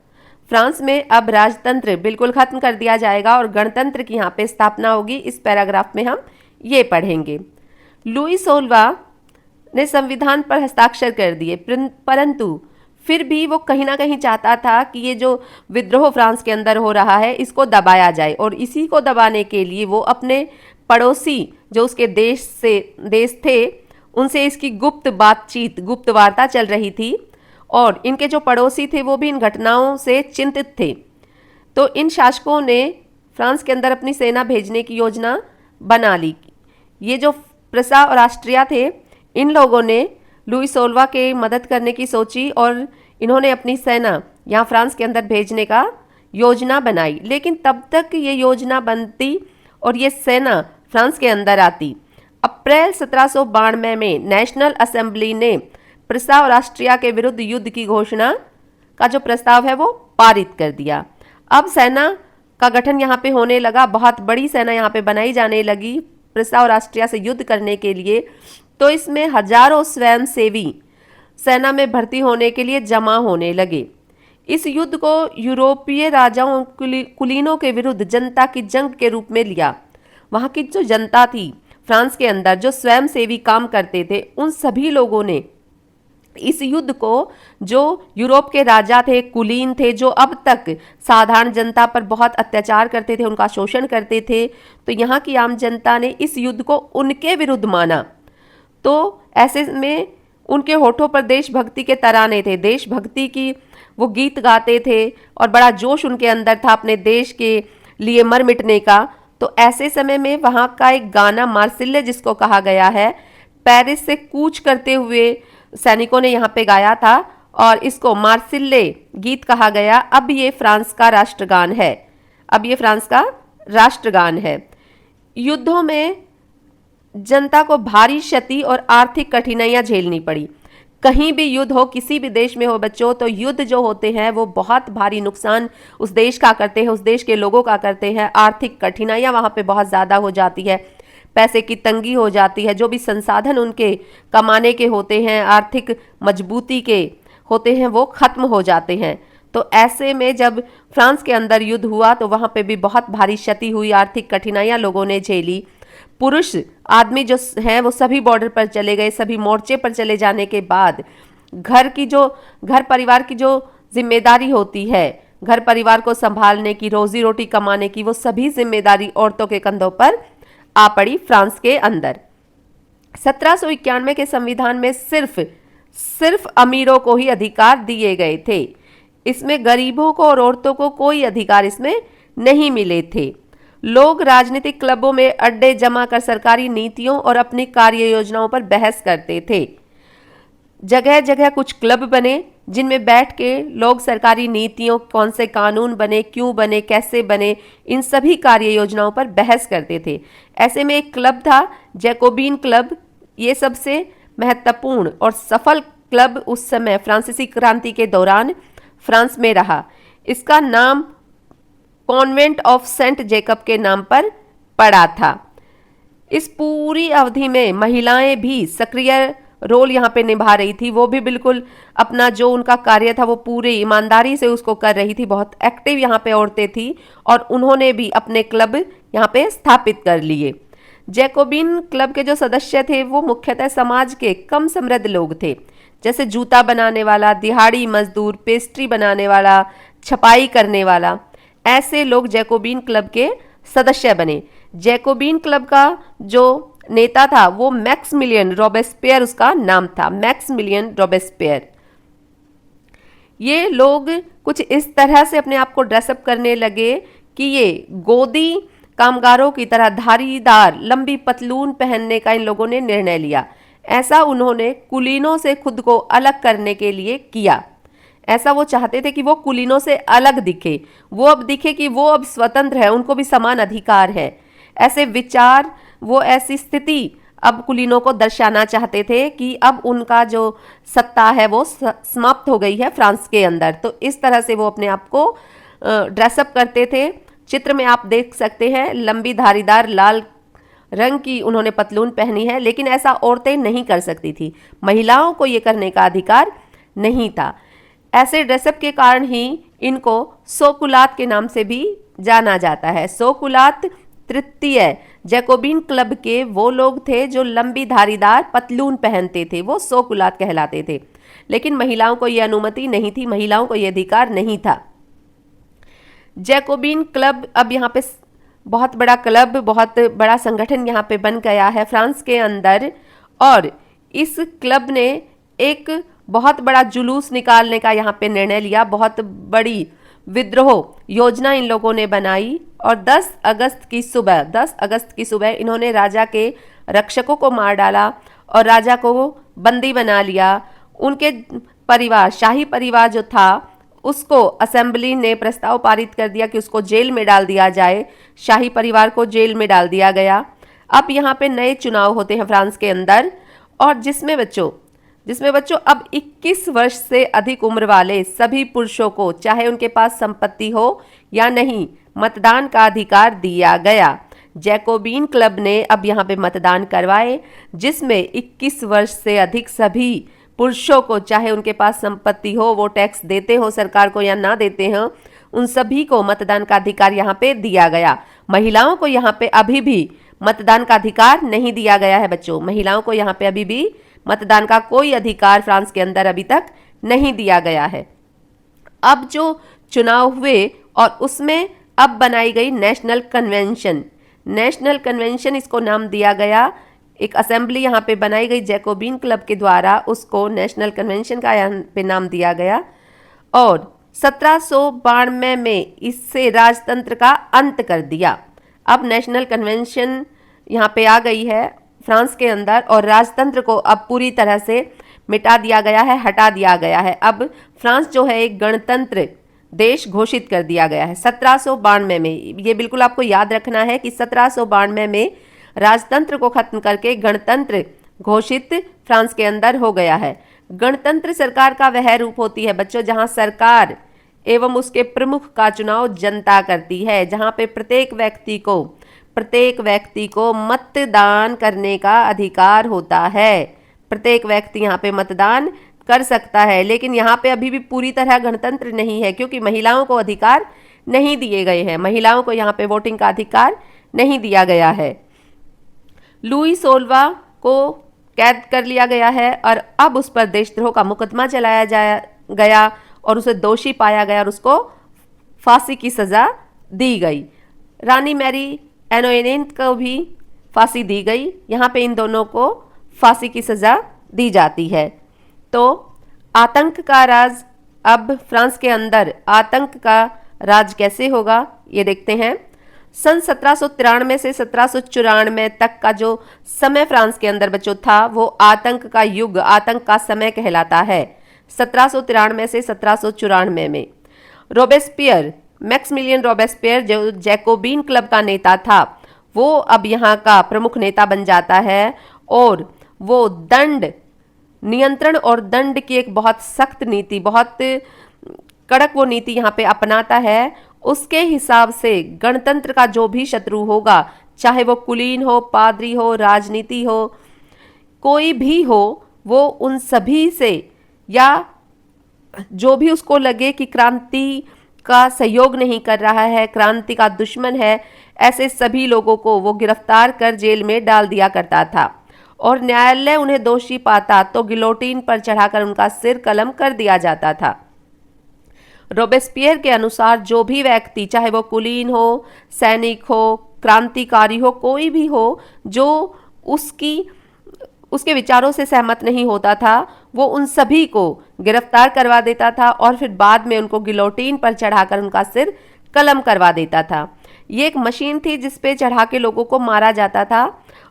फ्रांस में अब राजतंत्र बिल्कुल खत्म कर दिया जाएगा और गणतंत्र की यहाँ पे स्थापना होगी। इस पैराग्राफ में हम ये पढ़ेंगे। लुई 16वां ने संविधान पर हस्ताक्षर कर दिए, परंतु फिर भी वो कहीं ना कहीं चाहता था कि ये जो विद्रोह फ्रांस के अंदर हो रहा है इसको दबाया जाए, और इसी को दबाने के लिए वो अपने पड़ोसी जो उसके देश थे उनसे इसकी गुप्त बातचीत, गुप्त वार्ता चल रही थी, और इनके जो पड़ोसी थे वो भी इन घटनाओं से चिंतित थे। तो इन शासकों ने फ्रांस के अंदर अपनी सेना भेजने की योजना बना ली। ये जो प्रुसा और ऑस्ट्रिया थे, इन लोगों ने लुई 16वां के मदद करने की सोची और इन्होंने अपनी सेना यहाँ फ्रांस के अंदर भेजने का योजना बनाई। लेकिन तब तक ये योजना बनती और ये सेना फ्रांस के अंदर आती। अप्रैल 1792 में नेशनल असेंबली ने प्रुसा और ऑस्ट्रिया के विरुद्ध युद्ध की घोषणा का जो प्रस्ताव है वो पारित कर दिया। अब सेना का गठन यहाँ पे होने लगा, बहुत बड़ी सेना यहाँ पे बनाई जाने लगी प्रुसा और ऑस्ट्रिया से युद्ध करने के लिए। तो इसमें हजारों स्वयंसेवी सेना में भर्ती होने के लिए जमा होने लगे। इस युद्ध को यूरोपीय राजाओं कुलीनों के विरुद्ध जनता की जंग के रूप में लिया। वहाँ की जो जनता थी फ्रांस के अंदर, जो स्वयंसेवी काम करते थे, उन सभी लोगों ने इस युद्ध को, जो यूरोप के राजा थे, कुलीन थे, जो अब तक साधारण जनता पर बहुत अत्याचार करते थे, उनका शोषण करते थे, तो यहाँ की आम जनता ने इस युद्ध को उनके विरुद्ध माना। तो ऐसे में उनके होठों पर देशभक्ति के तराने थे, देशभक्ति की वो गीत गाते थे और बड़ा जोश उनके अंदर था अपने देश के लिए मर मिटने का। तो ऐसे समय में वहाँ का एक गाना मार्सिल्ले जिसको कहा गया है, पेरिस से कूच करते हुए सैनिकों ने यहाँ पे गाया था और इसको मार्सिल्ले गीत कहा गया। अब ये फ्रांस का राष्ट्रगान है, अब ये फ्रांस का राष्ट्रगान है। युद्धों में जनता को भारी क्षति और आर्थिक कठिनाइयां झेलनी पड़ी। कहीं भी युद्ध हो, किसी भी देश में हो बच्चों, तो युद्ध जो होते हैं वो बहुत भारी नुकसान उस देश का करते हैं, उस देश के लोगों का करते हैं। आर्थिक कठिनाइयां वहाँ पे बहुत ज़्यादा हो जाती है, पैसे की तंगी हो जाती है, जो भी संसाधन उनके कमाने के होते हैं, आर्थिक मजबूती के होते हैं, वो खत्म हो जाते हैं। तो ऐसे में जब फ्रांस के अंदर युद्ध हुआ तो वहाँ पे भी बहुत भारी क्षति हुई, आर्थिक कठिनाइयाँ लोगों ने झेली। पुरुष आदमी जो हैं वो सभी बॉर्डर पर चले गए। सभी मोर्चे पर चले जाने के बाद घर परिवार की जो जिम्मेदारी होती है, घर परिवार को संभालने की, रोजी रोटी कमाने की, वो सभी जिम्मेदारी औरतों के कंधों पर आ पड़ी फ्रांस के अंदर। 1791 के संविधान में सिर्फ अमीरों को ही अधिकार दिए गए थे। इसमें गरीबों को और औरतों को कोई अधिकार इसमें नहीं मिले थे। लोग राजनीतिक क्लबों में अड्डे जमा कर सरकारी नीतियों और अपनी कार्य योजनाओं पर बहस करते थे। जगह जगह कुछ क्लब बने जिनमें बैठ के लोग सरकारी नीतियों, कौन से कानून बने, क्यों बने, कैसे बने, इन सभी कार्य योजनाओं पर बहस करते थे। ऐसे में एक क्लब था जैकोबिन क्लब। ये सबसे महत्वपूर्ण और सफल क्लब उस समय फ्रांसीसी क्रांति के दौरान फ्रांस में रहा। इसका नाम कॉन्वेंट ऑफ सेंट जेकब के नाम पर पड़ा था। इस पूरी अवधि में महिलाएं भी सक्रिय रोल यहाँ पे निभा रही थी। वो भी बिल्कुल अपना जो उनका कार्य था वो पूरी ईमानदारी से उसको कर रही थी। बहुत एक्टिव यहाँ पे औरतें थी और उन्होंने भी अपने क्लब यहाँ पे स्थापित कर लिए। जैकोबिन क्लब के जो सदस्य थे वो मुख्यतः समाज के कम समृद्ध लोग थे, जैसे जूता बनाने वाला, दिहाड़ी मजदूर, पेस्ट्री बनाने वाला, छपाई करने वाला। ऐसे लोग जैकोबिन क्लब के सदस्य बने। जैकोबिन क्लब का जो नेता था वो मैक्समिलियन रॉबेस्पियर उसका नाम था, मैक्समिलियन रॉबेस्पियर। ये लोग कुछ इस तरह से अपने आप को ड्रेसअप करने लगे कि ये गोदी कामगारों की तरह धारीदार लंबी पतलून पहनने का इन लोगों ने निर्णय लिया। ऐसा उन्होंने कुलीनों से खुद को अलग करने के लिए किया। ऐसा वो चाहते थे कि वो कुलीनों से अलग दिखे, वो अब दिखे कि वो अब स्वतंत्र है, उनको भी समान अधिकार है। ऐसे विचार, वो ऐसी स्थिति अब कुलीनों को दर्शाना चाहते थे कि अब उनका जो सत्ता है वो समाप्त हो गई है फ्रांस के अंदर। तो इस तरह से वो अपने आप को ड्रेसअप करते थे। चित्र में आप देख सकते हैं, लंबी धारीदार लाल रंग की उन्होंने पतलून पहनी है, लेकिन ऐसा औरतें नहीं कर सकती थी। महिलाओं को ये करने का अधिकार नहीं था। ऐसे ड्रेसअप के कारण ही इनको सोकुलात के नाम से भी जाना जाता है। सोकुलात तृतीय जैकोबिन क्लब के वो लोग थे जो लंबी धारीदार पतलून पहनते थे, वो सोकुलात कहलाते थे। लेकिन महिलाओं को यह अनुमति नहीं थी, महिलाओं को यह अधिकार नहीं था। जैकोबिन क्लब अब यहाँ पे बहुत बड़ा क्लब, बहुत बड़ा संगठन यहाँ पे बन गया है फ्रांस के अंदर, और इस क्लब ने एक बहुत बड़ा जुलूस निकालने का यहाँ पे निर्णय लिया। बहुत बड़ी विद्रोह योजना इन लोगों ने बनाई और 10 अगस्त की सुबह इन्होंने राजा के रक्षकों को मार डाला और राजा को बंदी बना लिया। उनके परिवार, शाही परिवार जो था, उसको असेंबली ने प्रस्ताव पारित कर दिया कि उसको जेल में डाल दिया जाए। शाही परिवार को जेल में डाल दिया गया। अब यहाँ पे नए चुनाव होते हैं फ्रांस के अंदर, और जिसमें बच्चों अब 21 वर्ष से अधिक उम्र वाले सभी पुरुषों को, चाहे उनके पास संपत्ति हो या नहीं, मतदान का अधिकार दिया गया। जैकोबिन क्लब ने अब यहाँ पे मतदान करवाए, जिसमें 21 वर्ष से अधिक सभी पुरुषों को, चाहे उनके पास संपत्ति हो, वो टैक्स देते हो सरकार को या ना देते हो, उन सभी को मतदान का अधिकार यहाँ पे दिया गया। महिलाओं को यहाँ पे अभी भी मतदान का अधिकार नहीं दिया गया है बच्चों। महिलाओं को यहाँ पे अभी भी मतदान का कोई अधिकार फ्रांस के अंदर अभी तक नहीं दिया गया है। अब जो चुनाव हुए और उसमें अब बनाई गई नेशनल कन्वेंशन इसको नाम दिया गया। एक असेंबली यहाँ पे बनाई गई जैकोबिन क्लब के द्वारा, उसको नेशनल कन्वेंशन का यहाँ पे नाम दिया गया। और 1792 में इससे राजतंत्र का अंत कर दिया। अब नेशनल कन्वेंशन यहाँ पे आ गई है फ्रांस के अंदर, और राजतंत्र को अब पूरी तरह से मिटा दिया गया है, हटा दिया गया है। अब फ्रांस जो है एक गणतंत्र देश घोषित कर दिया गया है 1792 में। ये बिल्कुल आपको याद रखना है कि 1792 में राजतंत्र को खत्म करके गणतंत्र घोषित फ्रांस के अंदर हो गया है। गणतंत्र सरकार का वह रूप होती है बच्चों जहां सरकार एवं उसके प्रमुख का चुनाव जनता करती है, जहां पे प्रत्येक व्यक्ति को मतदान करने का अधिकार होता है। प्रत्येक व्यक्ति यहाँ पे मतदान कर सकता है, लेकिन यहाँ पे अभी भी पूरी तरह गणतंत्र नहीं है, क्योंकि महिलाओं को अधिकार नहीं दिए गए हैं। महिलाओं को यहाँ पे वोटिंग का अधिकार नहीं दिया गया है। लुई 16वां को कैद कर लिया गया है और अब उस पर देशद्रोह का मुकदमा चलाया गया और उसे दोषी पाया गया और उसको फांसी की सजा दी गई। रानी मैरी एनोइनेंट को भी फांसी दी गई। यहाँ पे इन दोनों को फांसी की सजा दी जाती है। तो आतंक का राज, अब फ्रांस के अंदर आतंक का राज कैसे होगा ये देखते हैं। सन 1793 से 1794 तक का जो समय फ्रांस के अंदर बच्चों था, वो आतंक का युग, आतंक का समय कहलाता है। 1793 से 1794 में रोबेस्पियर, मैक्समिलियन रोबेस्पियर जो जैकोबिन क्लब का नेता था, वो अब यहाँ का प्रमुख नेता बन जाता है और वो दंड नियंत्रण और दंड की एक बहुत सख्त नीति, बहुत कड़क वो नीति यहाँ पे अपनाता है। उसके हिसाब से गणतंत्र का जो भी शत्रु होगा, चाहे वो कुलीन हो, पादरी हो, राजनीति हो, कोई भी हो, वो उन सभी से, या जो भी उसको लगे कि क्रांति का सहयोग नहीं कर रहा है, क्रांति का दुश्मन है, ऐसे सभी लोगों को वो गिरफ्तार कर जेल में डाल दिया करता था। और न्यायालय उन्हें दोषी पाता तो गिलोटीन पर चढ़ाकर उनका सिर कलम कर दिया जाता था। रोबेस्पियर के अनुसार जो भी व्यक्ति, चाहे वो कुलीन हो, सैनिक हो, क्रांतिकारी हो, कोई भी हो, जो उसके विचारों से सहमत नहीं होता था, वो उन सभी को गिरफ्तार करवा देता था और फिर बाद में उनको गिलोटीन पर चढ़ाकर उनका सिर कलम करवा देता था। ये एक मशीन थी जिस पे चढ़ा के लोगों को मारा जाता था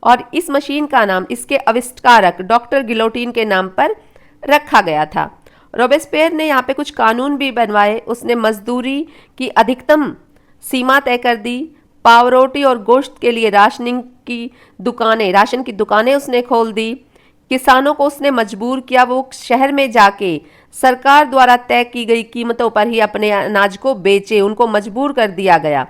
और इस मशीन का नाम इसके आविष्कारक डॉक्टर गिलोटीन के नाम पर रखा गया था। रोबेस्पियर ने यहाँ पे कुछ कानून भी बनवाए। उसने मजदूरी की अधिकतम सीमा तय कर दी। पावरोटी और गोश्त के लिए राशन की दुकानें उसने खोल दी। किसानों को उसने मजबूर किया वो शहर में जाके सरकार द्वारा तय की गई कीमतों पर ही अपने अनाज को बेचे, उनको मजबूर कर दिया गया।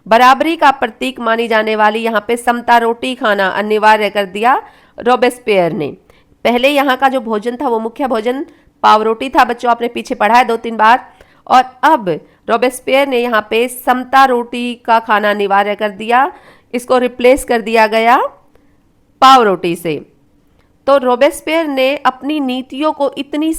बराबरी का प्रतीक मानी जाने वाली यहाँ पे समता रोटी खाना अनिवार्य कर दिया रोबेस्पियर ने। पहले यहाँ का जो भोजन था वो मुख्य भोजन पावरोटी था, बच्चों आपने पीछे पढ़ा है 2-3 बार। और अब रोबेस्पियर ने यहाँ पे समता रोटी का खाना अनिवार्य कर दिया, इसको रिप्लेस कर दिया गया पावरोटी से। तो रोबेस्पियर ने अपनी नीतियों को इतनी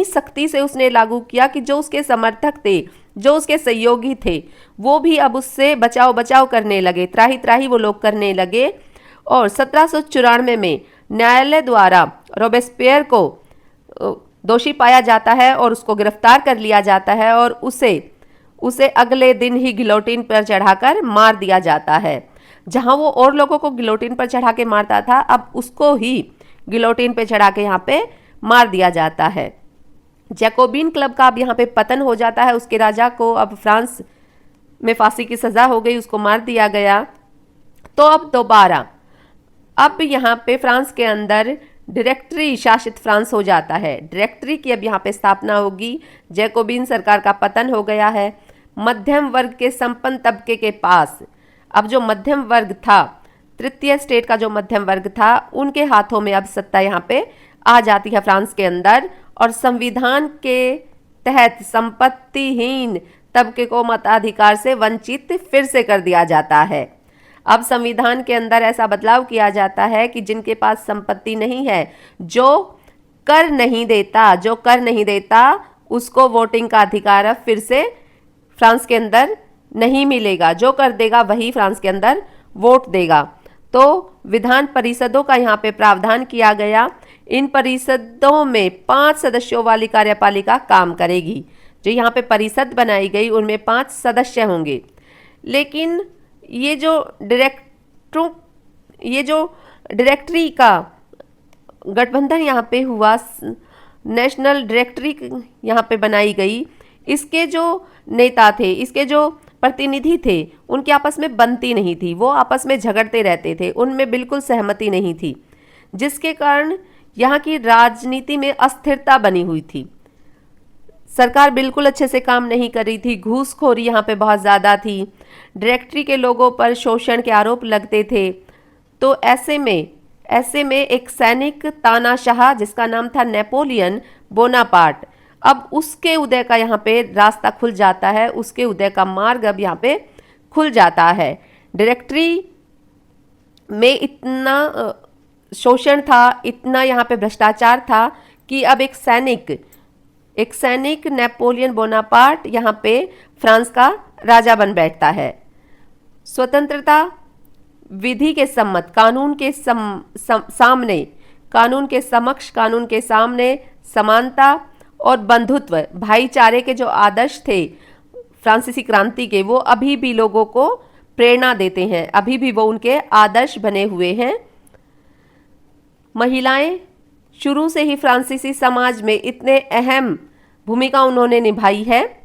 सख्ती से उसने लागू किया कि जो उसके समर्थक थे, जो उसके सहयोगी थे, वो भी अब उससे बचाव बचाव करने लगे, त्राही त्राही वो लोग करने लगे। और 1794 में न्यायालय द्वारा रोबेस्पियर को दोषी पाया जाता है और उसको गिरफ्तार कर लिया जाता है और उसे अगले दिन ही गिलोटिन पर चढ़ाकर मार दिया जाता है। जहां वो और लोगों को गिलोटिन पर चढ़ा के मारता था, अब उसको ही गिलोटिन पे चढ़ा के यहाँ पे मार दिया जाता है। जैकोबिन क्लब का अब यहाँ पे पतन हो जाता है, उसके राजा को अब फ्रांस में फांसी की सजा हो गई, उसको मार दिया गया। तो अब दोबारा अब यहाँ पे फ्रांस के अंदर डायरेक्टरी शासित फ्रांस हो जाता है। डायरेक्टरी की अब यहाँ पे स्थापना होगी। जैकोबिन सरकार का पतन हो गया है। मध्यम वर्ग के संपन्न तबके के पास अब जो मध्यम वर्ग था, तृतीय स्टेट का जो मध्यम वर्ग था, उनके हाथों में अब सत्ता यहाँ पे आ जाती है फ्रांस के अंदर। और संविधान के तहत संपत्तिहीन तबके को मताधिकार से वंचित फिर से कर दिया जाता है। अब संविधान के अंदर ऐसा बदलाव किया जाता है कि जिनके पास संपत्ति नहीं है, जो कर नहीं देता उसको वोटिंग का अधिकार अब फिर से फ्रांस के अंदर नहीं मिलेगा। जो कर देगा वही फ्रांस के अंदर वोट देगा। तो विधान परिषदों का यहाँ पे प्रावधान किया गया। इन परिषदों में 5 सदस्यों वाली कार्यपालिका काम करेगी। जो यहाँ पे परिषद बनाई गई उनमें 5 सदस्य होंगे। लेकिन ये जो डायरेक्टरी का गठबंधन यहाँ पे हुआ, नेशनल डायरेक्टरी यहाँ पे बनाई गई, इसके जो नेता थे, इसके जो प्रतिनिधि थे, उनकी आपस में बनती नहीं थी। वो आपस में झगड़ते रहते थे, उनमें बिल्कुल सहमति नहीं थी, जिसके कारण यहाँ की राजनीति में अस्थिरता बनी हुई थी। सरकार बिल्कुल अच्छे से काम नहीं कर रही थी, घूसखोरी यहाँ पे बहुत ज़्यादा थी, डायरेक्टरी के लोगों पर शोषण के आरोप लगते थे। तो ऐसे में एक सैनिक तानाशाह जिसका नाम था नेपोलियन बोनापार्ट, अब उसके उदय का यहाँ पे रास्ता खुल जाता है, उसके उदय का मार्ग अब यहाँ पे खुल जाता है। डायरेक्टरी में इतना शोषण था, इतना यहाँ पे भ्रष्टाचार था कि अब एक सैनिक नेपोलियन बोनापार्ट यहाँ पे फ्रांस का राजा बन बैठता है। स्वतंत्रता, विधि के सम्मत, कानून के समक्ष, कानून के सामने समानता और बंधुत्व, भाईचारे के जो आदर्श थे फ्रांसीसी क्रांति के, वो अभी भी लोगों को प्रेरणा देते हैं, अभी भी वो उनके आदर्श बने हुए हैं। महिलाएं शुरू से ही फ्रांसीसी समाज में इतने अहम भूमिका उन्होंने निभाई है,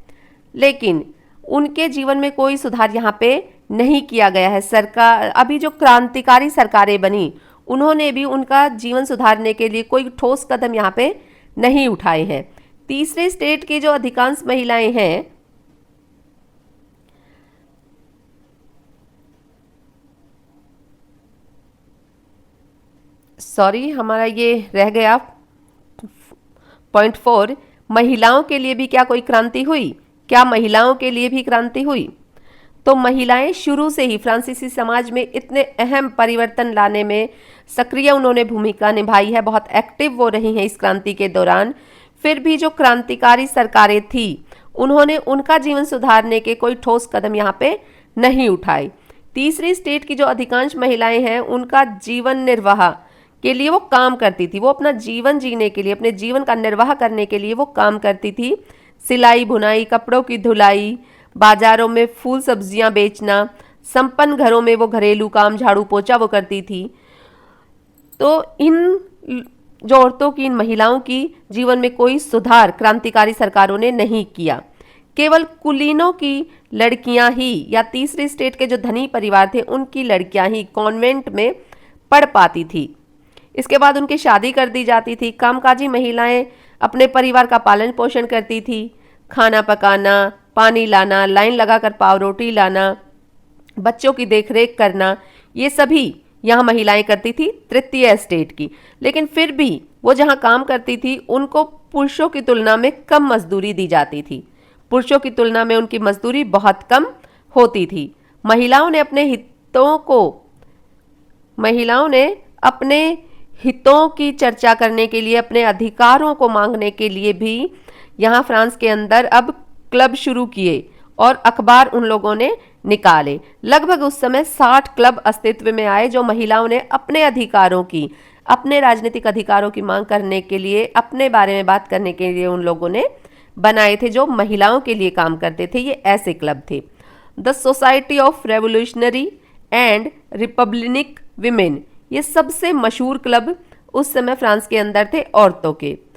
लेकिन उनके जीवन में कोई सुधार यहाँ पे नहीं किया गया है। सरकार, अभी जो क्रांतिकारी सरकारें बनी, उन्होंने भी उनका जीवन सुधारने के लिए कोई ठोस कदम यहाँ पे नहीं उठाए हैं। तीसरे स्टेट की जो अधिकांश महिलाएं हैं, सॉरी हमारा ये रह गया पॉइंट 4, महिलाओं के लिए भी क्या कोई क्रांति हुई? क्या महिलाओं के लिए भी क्रांति हुई? तो महिलाएं शुरू से ही फ्रांसीसी समाज में इतने अहम परिवर्तन लाने में सक्रिय उन्होंने भूमिका निभाई है, बहुत एक्टिव वो रही हैं इस क्रांति के दौरान। फिर भी जो क्रांतिकारी सरकारें थी, उन्होंने उनका जीवन सुधारने के कोई ठोस कदम यहाँ पे नहीं उठाए। तीसरी स्टेट की जो अधिकांश महिलाएं हैं, उनका जीवन निर्वाह के लिए वो काम करती थी, वो अपना जीवन जीने के लिए, अपने जीवन का निर्वाह करने के लिए वो काम करती थी। सिलाई बुनाई, कपड़ों की धुलाई, बाजारों में फूल सब्जियां बेचना, संपन्न घरों में वो घरेलू काम, झाड़ू पोछा वो करती थी। तो इन जो औरतों की, इन महिलाओं की जीवन में कोई सुधार क्रांतिकारी सरकारों ने नहीं किया। केवल कुलीनों की लड़कियां ही, या तीसरे स्टेट के जो धनी परिवार थे उनकी लड़कियां ही कॉन्वेंट में पढ़ पाती थी। इसके बाद उनकी शादी कर दी जाती थी। कामकाजी महिलाएं अपने परिवार का पालन पोषण करती थी, खाना पकाना, पानी लाना, लाइन लगाकर पावरोटी लाना, बच्चों की देखरेख करना, ये सभी यहाँ महिलाएं करती थी तृतीय स्टेट की, लेकिन फिर भी वो जहाँ काम करती थी उनको पुरुषों की तुलना में कम मजदूरी दी जाती थी। पुरुषों की तुलना में उनकी मजदूरी बहुत कम होती थी। महिलाओं ने अपने हितों की चर्चा करने के लिए, अपने अधिकारों को मांगने के लिए भी यहाँ फ्रांस के अंदर अब क्लब शुरू किए और अखबार उन लोगों ने निकाले। लगभग उस समय 60 क्लब अस्तित्व में आए जो महिलाओं ने अपने अधिकारों की, अपने राजनीतिक अधिकारों की मांग करने के लिए, अपने बारे में बात करने के लिए उन लोगों ने बनाए थे, जो महिलाओं के लिए काम करते थे। ये ऐसे क्लब थे। The society of revolutionary and Republic women, ये सबसे मशहूर क्लब उस समय फ्रांस के अंदर थे औरतों के।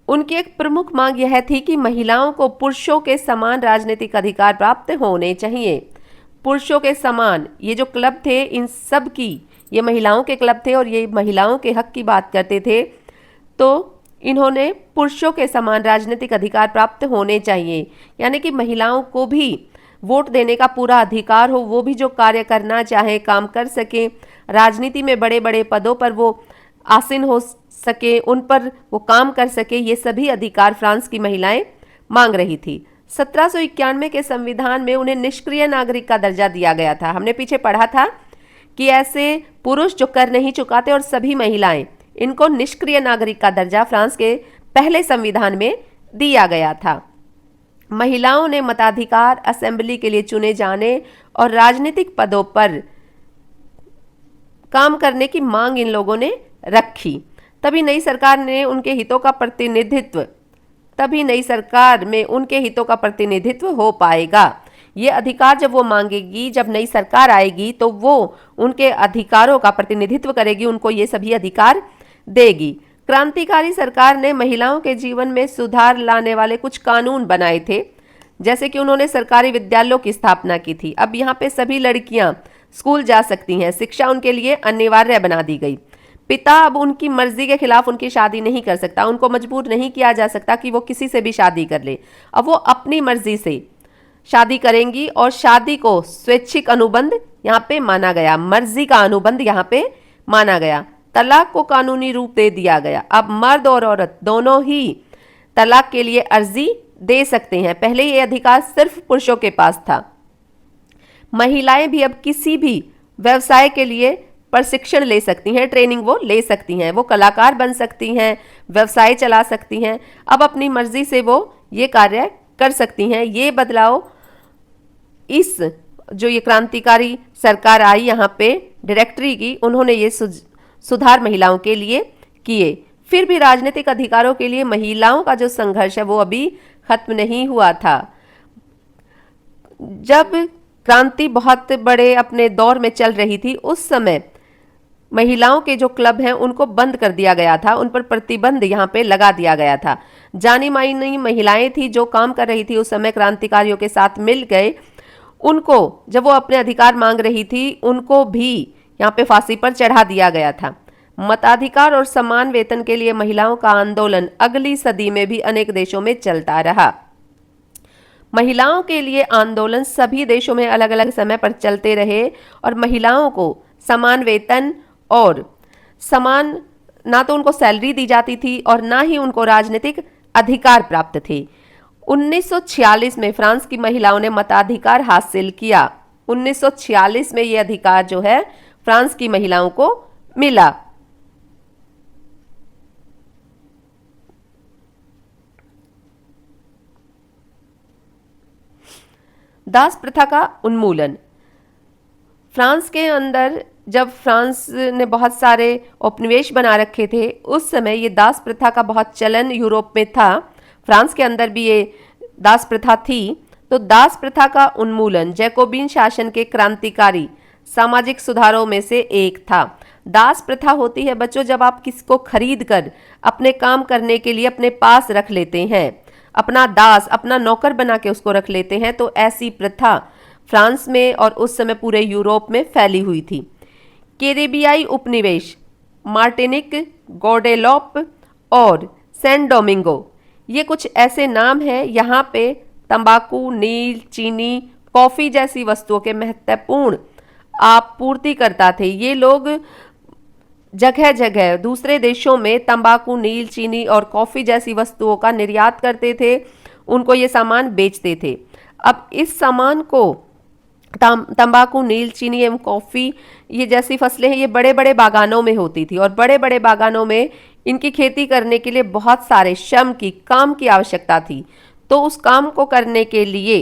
उनकी एक प्रमुख मांग यह थी कि महिलाओं को पुरुषों के समान राजनीतिक अधिकार प्राप्त होने चाहिए। पुरुषों के समान, ये जो क्लब थे इन सब की, ये महिलाओं के क्लब थे और ये महिलाओं के हक की बात करते थे। तो इन्होंने पुरुषों के समान राजनीतिक अधिकार प्राप्त होने चाहिए, यानी कि महिलाओं को भी वोट देने का पूरा अधिकार हो, वो भी जो कार्य करना चाहे काम कर सके, राजनीति में बड़े बड़े पदों पर वो आसीन हो सके, उन पर वो काम कर सके, ये सभी अधिकार फ्रांस की महिलाएं मांग रही थी। 1791 के संविधान में उन्हें निष्क्रिय नागरिक का दर्जा दिया गया था। हमने पीछे पढ़ा था कि ऐसे पुरुष जो कर नहीं चुकाते और सभी महिलाएं, इनको निष्क्रिय नागरिक का दर्जा फ्रांस के पहले संविधान में दिया गया था। महिलाओं ने मताधिकार, असेंबली के लिए चुने जाने और राजनीतिक पदों पर काम करने की मांग इन लोगों ने रखी। तभी नई सरकार में उनके हितों का प्रतिनिधित्व हो पाएगा। ये अधिकार जब वो मांगेगी, जब नई सरकार आएगी तो वो उनके अधिकारों का प्रतिनिधित्व करेगी, उनको ये सभी अधिकार देगी। क्रांतिकारी सरकार ने महिलाओं के जीवन में सुधार लाने वाले कुछ कानून बनाए थे, जैसे कि उन्होंने सरकारी विद्यालयों की स्थापना की थी। अब यहाँ पे सभी लड़कियां स्कूल जा सकती हैं, शिक्षा उनके लिए अनिवार्य बना दी गई। पिता अब उनकी मर्जी के खिलाफ उनकी शादी नहीं कर सकता, उनको मजबूर नहीं किया जा सकता कि वो किसी से भी शादी कर ले। अब वो अपनी मर्जी से शादी करेंगी और शादी को स्वैच्छिक अनुबंध यहाँ पे माना गया, मर्जी का अनुबंध यहाँ पे माना गया। तलाक को कानूनी रूप दे दिया गया। अब मर्द और औरत दोनों ही तलाक के लिए अर्जी दे सकते हैं। पहले ये अधिकार सिर्फ पुरुषों के पास था। महिलाएं भी अब किसी भी व्यवसाय के लिए प्रशिक्षण ले सकती हैं, ट्रेनिंग वो ले सकती हैं, वो कलाकार बन सकती हैं, व्यवसाय चला सकती हैं। अब अपनी मर्जी से वो ये कार्य कर सकती हैं। ये बदलाव इस जो ये क्रांतिकारी सरकार आई यहाँ पे डायरेक्टरी की, उन्होंने ये सुधार महिलाओं के लिए किए। फिर भी राजनीतिक अधिकारों के लिए महिलाओं का जो संघर्ष है वो अभी खत्म नहीं हुआ था। जब क्रांति बहुत बड़े अपने दौर में चल रही थी, उस समय महिलाओं के जो क्लब हैं उनको बंद कर दिया गया था, उन पर प्रतिबंध यहाँ पे लगा दिया गया था। जानी मानी महिलाएं थी जो काम कर रही थी उस समय क्रांतिकारियों के साथ मिल गए, उनको जब वो अपने अधिकार मांग रही थी उनको भी यहाँ पे फांसी पर चढ़ा दिया गया था। मताधिकार और समान वेतन के लिए महिलाओं का आंदोलन अगली सदी में भी अनेक देशों में चलता रहा। महिलाओं के लिए आंदोलन सभी देशों में अलग अलग समय पर चलते रहे और महिलाओं को समान वेतन और समान, ना तो उनको सैलरी दी जाती थी और ना ही उनको राजनीतिक अधिकार प्राप्त थे। 1946 में फ्रांस की महिलाओं ने मताधिकार हासिल किया। 1946 में ये अधिकार जो है फ्रांस की महिलाओं को मिला। दास प्रथा का उन्मूलन। फ्रांस के अंदर जब फ्रांस ने बहुत सारे उपनिवेश बना रखे थे, उस समय ये दास प्रथा का बहुत चलन यूरोप में था। फ्रांस के अंदर भी ये दास प्रथा थी। तो दास प्रथा का उन्मूलन जैकोबिन शासन के क्रांतिकारी सामाजिक सुधारों में से एक था। दास प्रथा होती है बच्चों, जब आप किसी को खरीद कर अपने काम करने के लिए अपने पास रख लेते हैं, अपना दास, अपना नौकर बना के उसको रख लेते हैं। तो ऐसी प्रथा फ्रांस में और उस समय पूरे यूरोप में फैली हुई थी। कैरेबियाई उपनिवेश मार्टिनिक, गौडेलोप और सैन डोमिंगो, ये कुछ ऐसे नाम हैं। यहाँ पे तंबाकू, नील, चीनी, कॉफ़ी जैसी वस्तुओं के महत्वपूर्ण आपूर्तिकर्ता थे। ये लोग जगह जगह दूसरे देशों में तंबाकू, नील, चीनी और कॉफ़ी जैसी वस्तुओं का निर्यात करते थे, उनको ये सामान बेचते थे। अब इस सामान को तंबाकू, नील, चीनी एवं कॉफ़ी ये जैसी फसलें हैं, ये बड़े बड़े बागानों में होती थी और बड़े बड़े बागानों में इनकी खेती करने के लिए बहुत सारे श्रम की, काम की आवश्यकता थी। तो उस काम को करने के लिए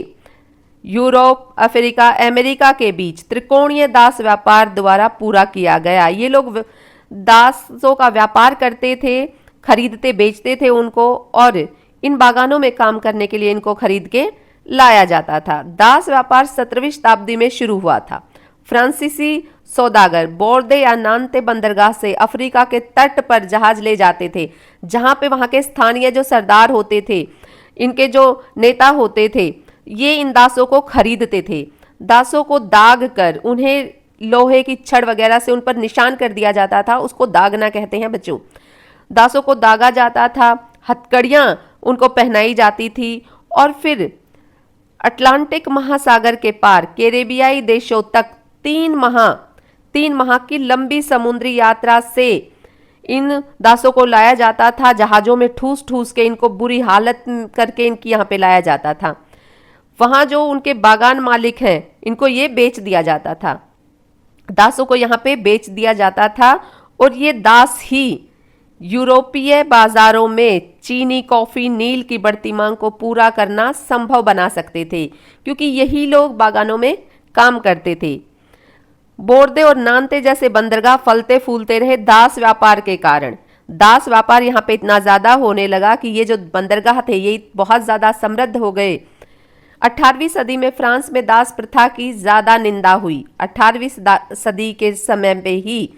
यूरोप, अफ्रीका, अमेरिका के बीच त्रिकोणीय दास व्यापार द्वारा पूरा किया गया। ये लोग दासों का व्यापार करते थे, खरीदते बेचते थे उनको, और इन बागानों में काम करने के लिए इनको खरीद के लाया जाता था। दास व्यापार 17वीं शताब्दी में शुरू हुआ था। फ्रांसीसी सौदागर बोर्दे या नान्ते बंदरगाह से अफ्रीका के तट पर जहाज ले जाते थे, जहां पे वहां के स्थानीय जो सरदार होते थे, इनके जो नेता होते थे, ये इन दासों को खरीदते थे। दासों को दाग कर उन्हें लोहे की छड़ वगैरह से उन पर निशान कर दिया जाता था, उसको दागना कहते हैं बच्चों। दासों को दागा जाता था, हथकड़ियां उनको पहनाई जाती थी, और फिर अटलांटिक महासागर के पार कैरेबियाई देशों तक 3 माह की लंबी समुद्री यात्रा से इन दासों को लाया जाता था। जहाज़ों में ठूस ठूस के इनको बुरी हालत करके इनकी यहाँ पे लाया जाता था। वहाँ जो उनके बागान मालिक हैं, इनको ये बेच दिया जाता था, दासों को यहाँ पे बेच दिया जाता था। और ये दास ही यूरोपीय बाजारों में चीनी, कॉफ़ी, नील की बढ़ती मांग को पूरा करना संभव बना सकते थे, क्योंकि यही लोग बागानों में काम करते थे। बोर्दे और नान्ते जैसे बंदरगाह फलते फूलते रहे दास व्यापार के कारण। दास व्यापार यहाँ पे इतना ज़्यादा होने लगा कि ये जो बंदरगाह थे ये बहुत ज़्यादा समृद्ध हो गए। 18वीं सदी में फ्रांस में दास प्रथा की ज़्यादा निंदा हुई। 18वीं सदी के समय पे ही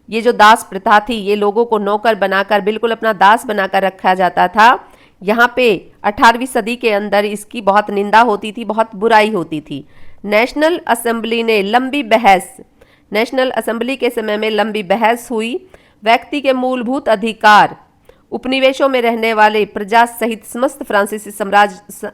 ये जो दास प्रथा थी, ये लोगों को नौकर बनाकर बिल्कुल अपना दास बनाकर रखा जाता था। यहाँ पे 18वीं सदी के अंदर इसकी बहुत निंदा होती थी, बहुत बुराई होती थी। नेशनल असेंबली के समय में लंबी बहस हुई। व्यक्ति के मूलभूत अधिकार उपनिवेशों में रहने वाले प्रजा सहित समस्त फ्रांसीसी साम्राज्य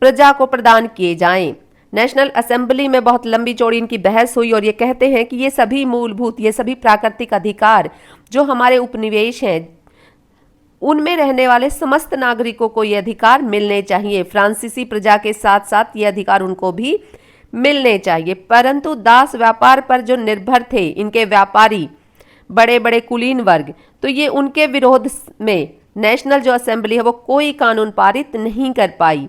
प्रजा को प्रदान किए जाएं। नेशनल असेंबली में बहुत लंबी चौड़ी इनकी बहस हुई और ये कहते हैं कि ये सभी मूलभूत, ये सभी प्राकृतिक अधिकार जो हमारे उपनिवेश हैं, उनमें रहने वाले समस्त नागरिकों को ये अधिकार मिलने चाहिए। फ्रांसीसी प्रजा के साथ साथ ये अधिकार उनको भी मिलने चाहिए। परंतु दास व्यापार पर जो निर्भर थे इनके व्यापारी, बड़े बड़े कुलीन वर्ग, तो ये उनके विरोध में नेशनल जो असेंबली है वो कोई कानून पारित नहीं कर पाई,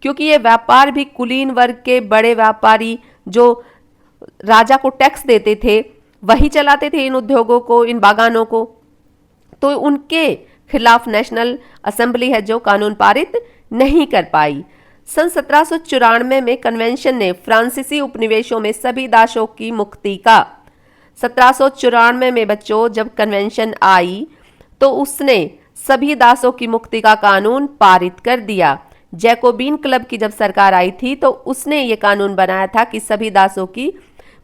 क्योंकि ये व्यापार भी कुलीन वर्ग के बड़े व्यापारी जो राजा को टैक्स देते थे वही चलाते थे इन उद्योगों को, इन बागानों को। तो उनके खिलाफ नेशनल असेंबली है जो कानून पारित नहीं कर पाई। सन 1794 में कन्वेंशन ने फ्रांसीसी उपनिवेशों में सभी दासों की मुक्ति का 1794 में बच्चों जब कन्वेंशन आई तो उसने सभी दासों की मुक्ति का कानून पारित कर दिया। जैकोबिन क्लब की जब सरकार आई थी तो उसने ये कानून बनाया था कि सभी दासों की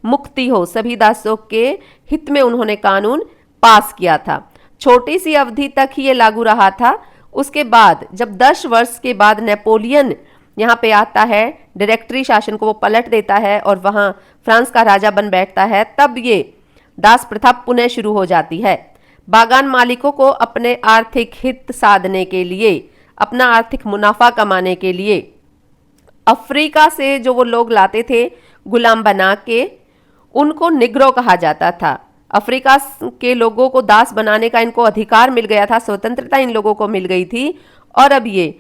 मुक्ति हो, सभी दासों के हित में उन्होंने कानून पास किया था। छोटी सी अवधि तक ही ये लागू रहा था। उसके बाद जब 10 वर्ष के बाद नेपोलियन यहाँ पे आता है, डायरेक्टरी शासन को वो पलट देता है और वहाँ फ्रांस का राजा बन बैठता है, तब ये दास प्रथा पुनः शुरू हो जाती है। बागान मालिकों को अपने आर्थिक हित साधने के लिए, अपना आर्थिक मुनाफा कमाने के लिए अफ्रीका से जो वो लोग लाते थे गुलाम बना के, उनको निग्रो कहा जाता था। अफ्रीका के लोगों को दास बनाने का इनको अधिकार मिल गया था, स्वतंत्रता इन लोगों को मिल गई थी, और अब ये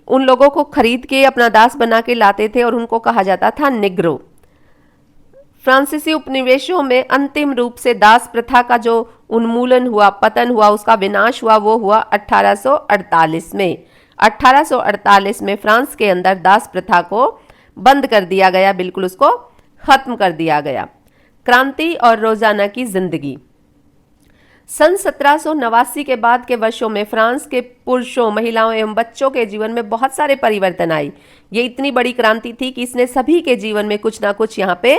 उन लोगों को खरीद के अपना दास बना के लाते थे और उनको कहा जाता था निग्रो। फ्रांसीसी उपनिवेशों में अंतिम रूप से दास प्रथा का जो उन्मूलन हुआ, पतन हुआ, उसका विनाश हुआ, वो हुआ 1848 में। 1848 में फ्रांस के अंदर दास प्रथा को बंद कर दिया गया, बिल्कुल उसको खत्म कर दिया गया। क्रांति और रोजाना की जिंदगी। सन 1789 के बाद के वर्षों में फ्रांस के पुरुषों, महिलाओं एवं बच्चों के जीवन में बहुत सारे परिवर्तन आए। ये इतनी बड़ी क्रांति थी कि इसने सभी के जीवन में कुछ ना कुछ यहाँ पे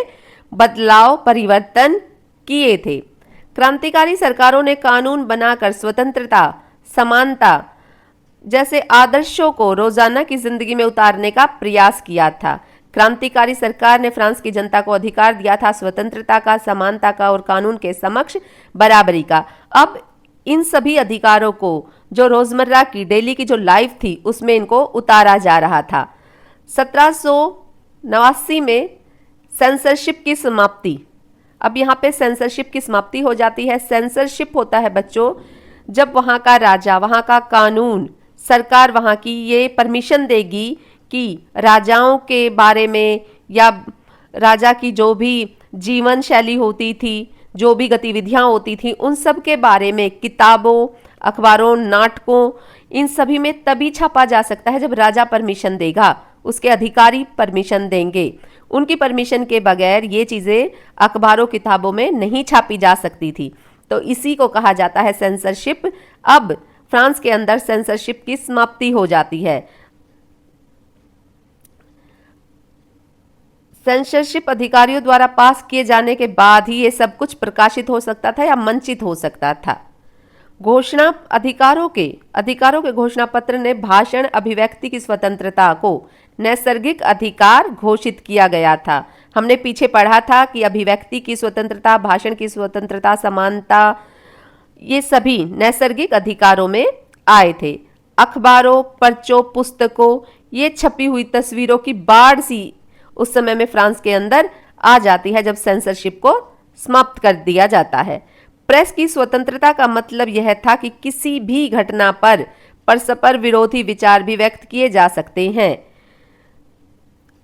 बदलाव, परिवर्तन किए थे। क्रांतिकारी सरकारों ने कानून बनाकर स्वतंत्रता, समानता जैसे आदर्शों को रोजाना की जिंदगी में उतारने का प्रयास किया था। क्रांतिकारी सरकार ने फ्रांस की जनता को अधिकार दिया था स्वतंत्रता का, समानता का और कानून के समक्ष बराबरी का। अब इन सभी अधिकारों को जो रोजमर्रा की डेली की जो लाइफ थी उसमें इनको उतारा जा रहा था। 1789 में सेंसरशिप की समाप्ति। अब यहाँ पे सेंसरशिप की समाप्ति हो जाती है। सेंसरशिप होता है बच्चों जब वहाँ का राजा, वहाँ का कानून, सरकार वहाँ की ये परमिशन देगी कि राजाओं के बारे में या राजा की जो भी जीवन शैली होती थी, जो भी गतिविधियाँ होती थी, उन सब के बारे में किताबों, अखबारों, नाटकों, इन सभी में तभी छापा जा सकता है जब राजा परमिशन देगा, उसके अधिकारी परमिशन देंगे। उनकी परमिशन के बगैर ये चीज़ें अखबारों, किताबों में नहीं छापी जा सकती थी। तो इसी को कहा जाता है सेंसरशिप। अब फ्रांस के अंदर सेंसरशिप की समाप्ति हो जाती है। सेंसरशिप अधिकारियों द्वारा पास किए जाने के बाद ही ये सब कुछ प्रकाशित हो सकता था या मंचित हो सकता था। घोषणा अधिकारों के घोषणा पत्र ने भाषण, अभिव्यक्ति की स्वतंत्रता को नैसर्गिक अधिकार घोषित किया गया था। हमने पीछे पढ़ा था कि अभिव्यक्ति की स्वतंत्रता, भाषण की स्वतंत्रता, समानता, ये सभी नैसर्गिक अधिकारों में आए थे। अखबारों, पर्चों, पुस्तकों, ये छपी हुई तस्वीरों की बाढ़ सी उस समय में फ्रांस के अंदर आ जाती है जब सेंसरशिप को समाप्त कर दिया जाता है। प्रेस की स्वतंत्रता का मतलब यह था कि किसी भी घटना पर परस्पर विरोधी विचार भी व्यक्त किए जा सकते हैं।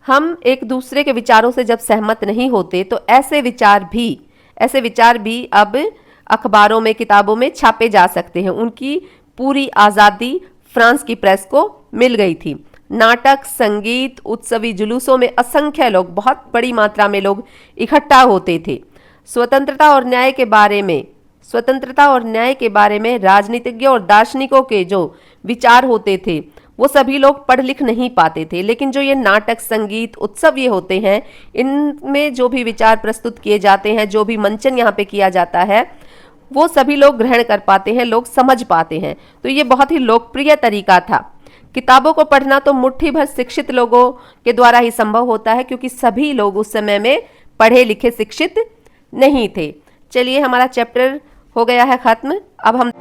हम एक दूसरे के विचारों से जब सहमत नहीं होते तो ऐसे विचार भी अब अखबारों में, किताबों में छापे जा सकते हैं। उनकी पूरी आज़ादी फ्रांस की प्रेस को मिल गई थी। नाटक, संगीत, उत्सवी जुलूसों में असंख्य लोग, बहुत बड़ी मात्रा में लोग इकट्ठा होते थे। स्वतंत्रता और न्याय के बारे में राजनीतिज्ञों और दार्शनिकों के जो विचार होते थे वो सभी लोग पढ़ लिख नहीं पाते थे, लेकिन जो ये नाटक, संगीत, उत्सव ये होते हैं, इनमें जो भी विचार प्रस्तुत किए जाते हैं, जो भी मंचन यहाँ पे किया जाता है, वो सभी लोग ग्रहण कर पाते हैं, लोग समझ पाते हैं। तो ये बहुत ही लोकप्रिय तरीका था। किताबों को पढ़ना तो मुट्ठी भर शिक्षित लोगों के द्वारा ही संभव होता है, क्योंकि सभी लोग उस समय में पढ़े लिखे शिक्षित नहीं थे। चलिए, हमारा चैप्टर हो गया है खत्म। अब हम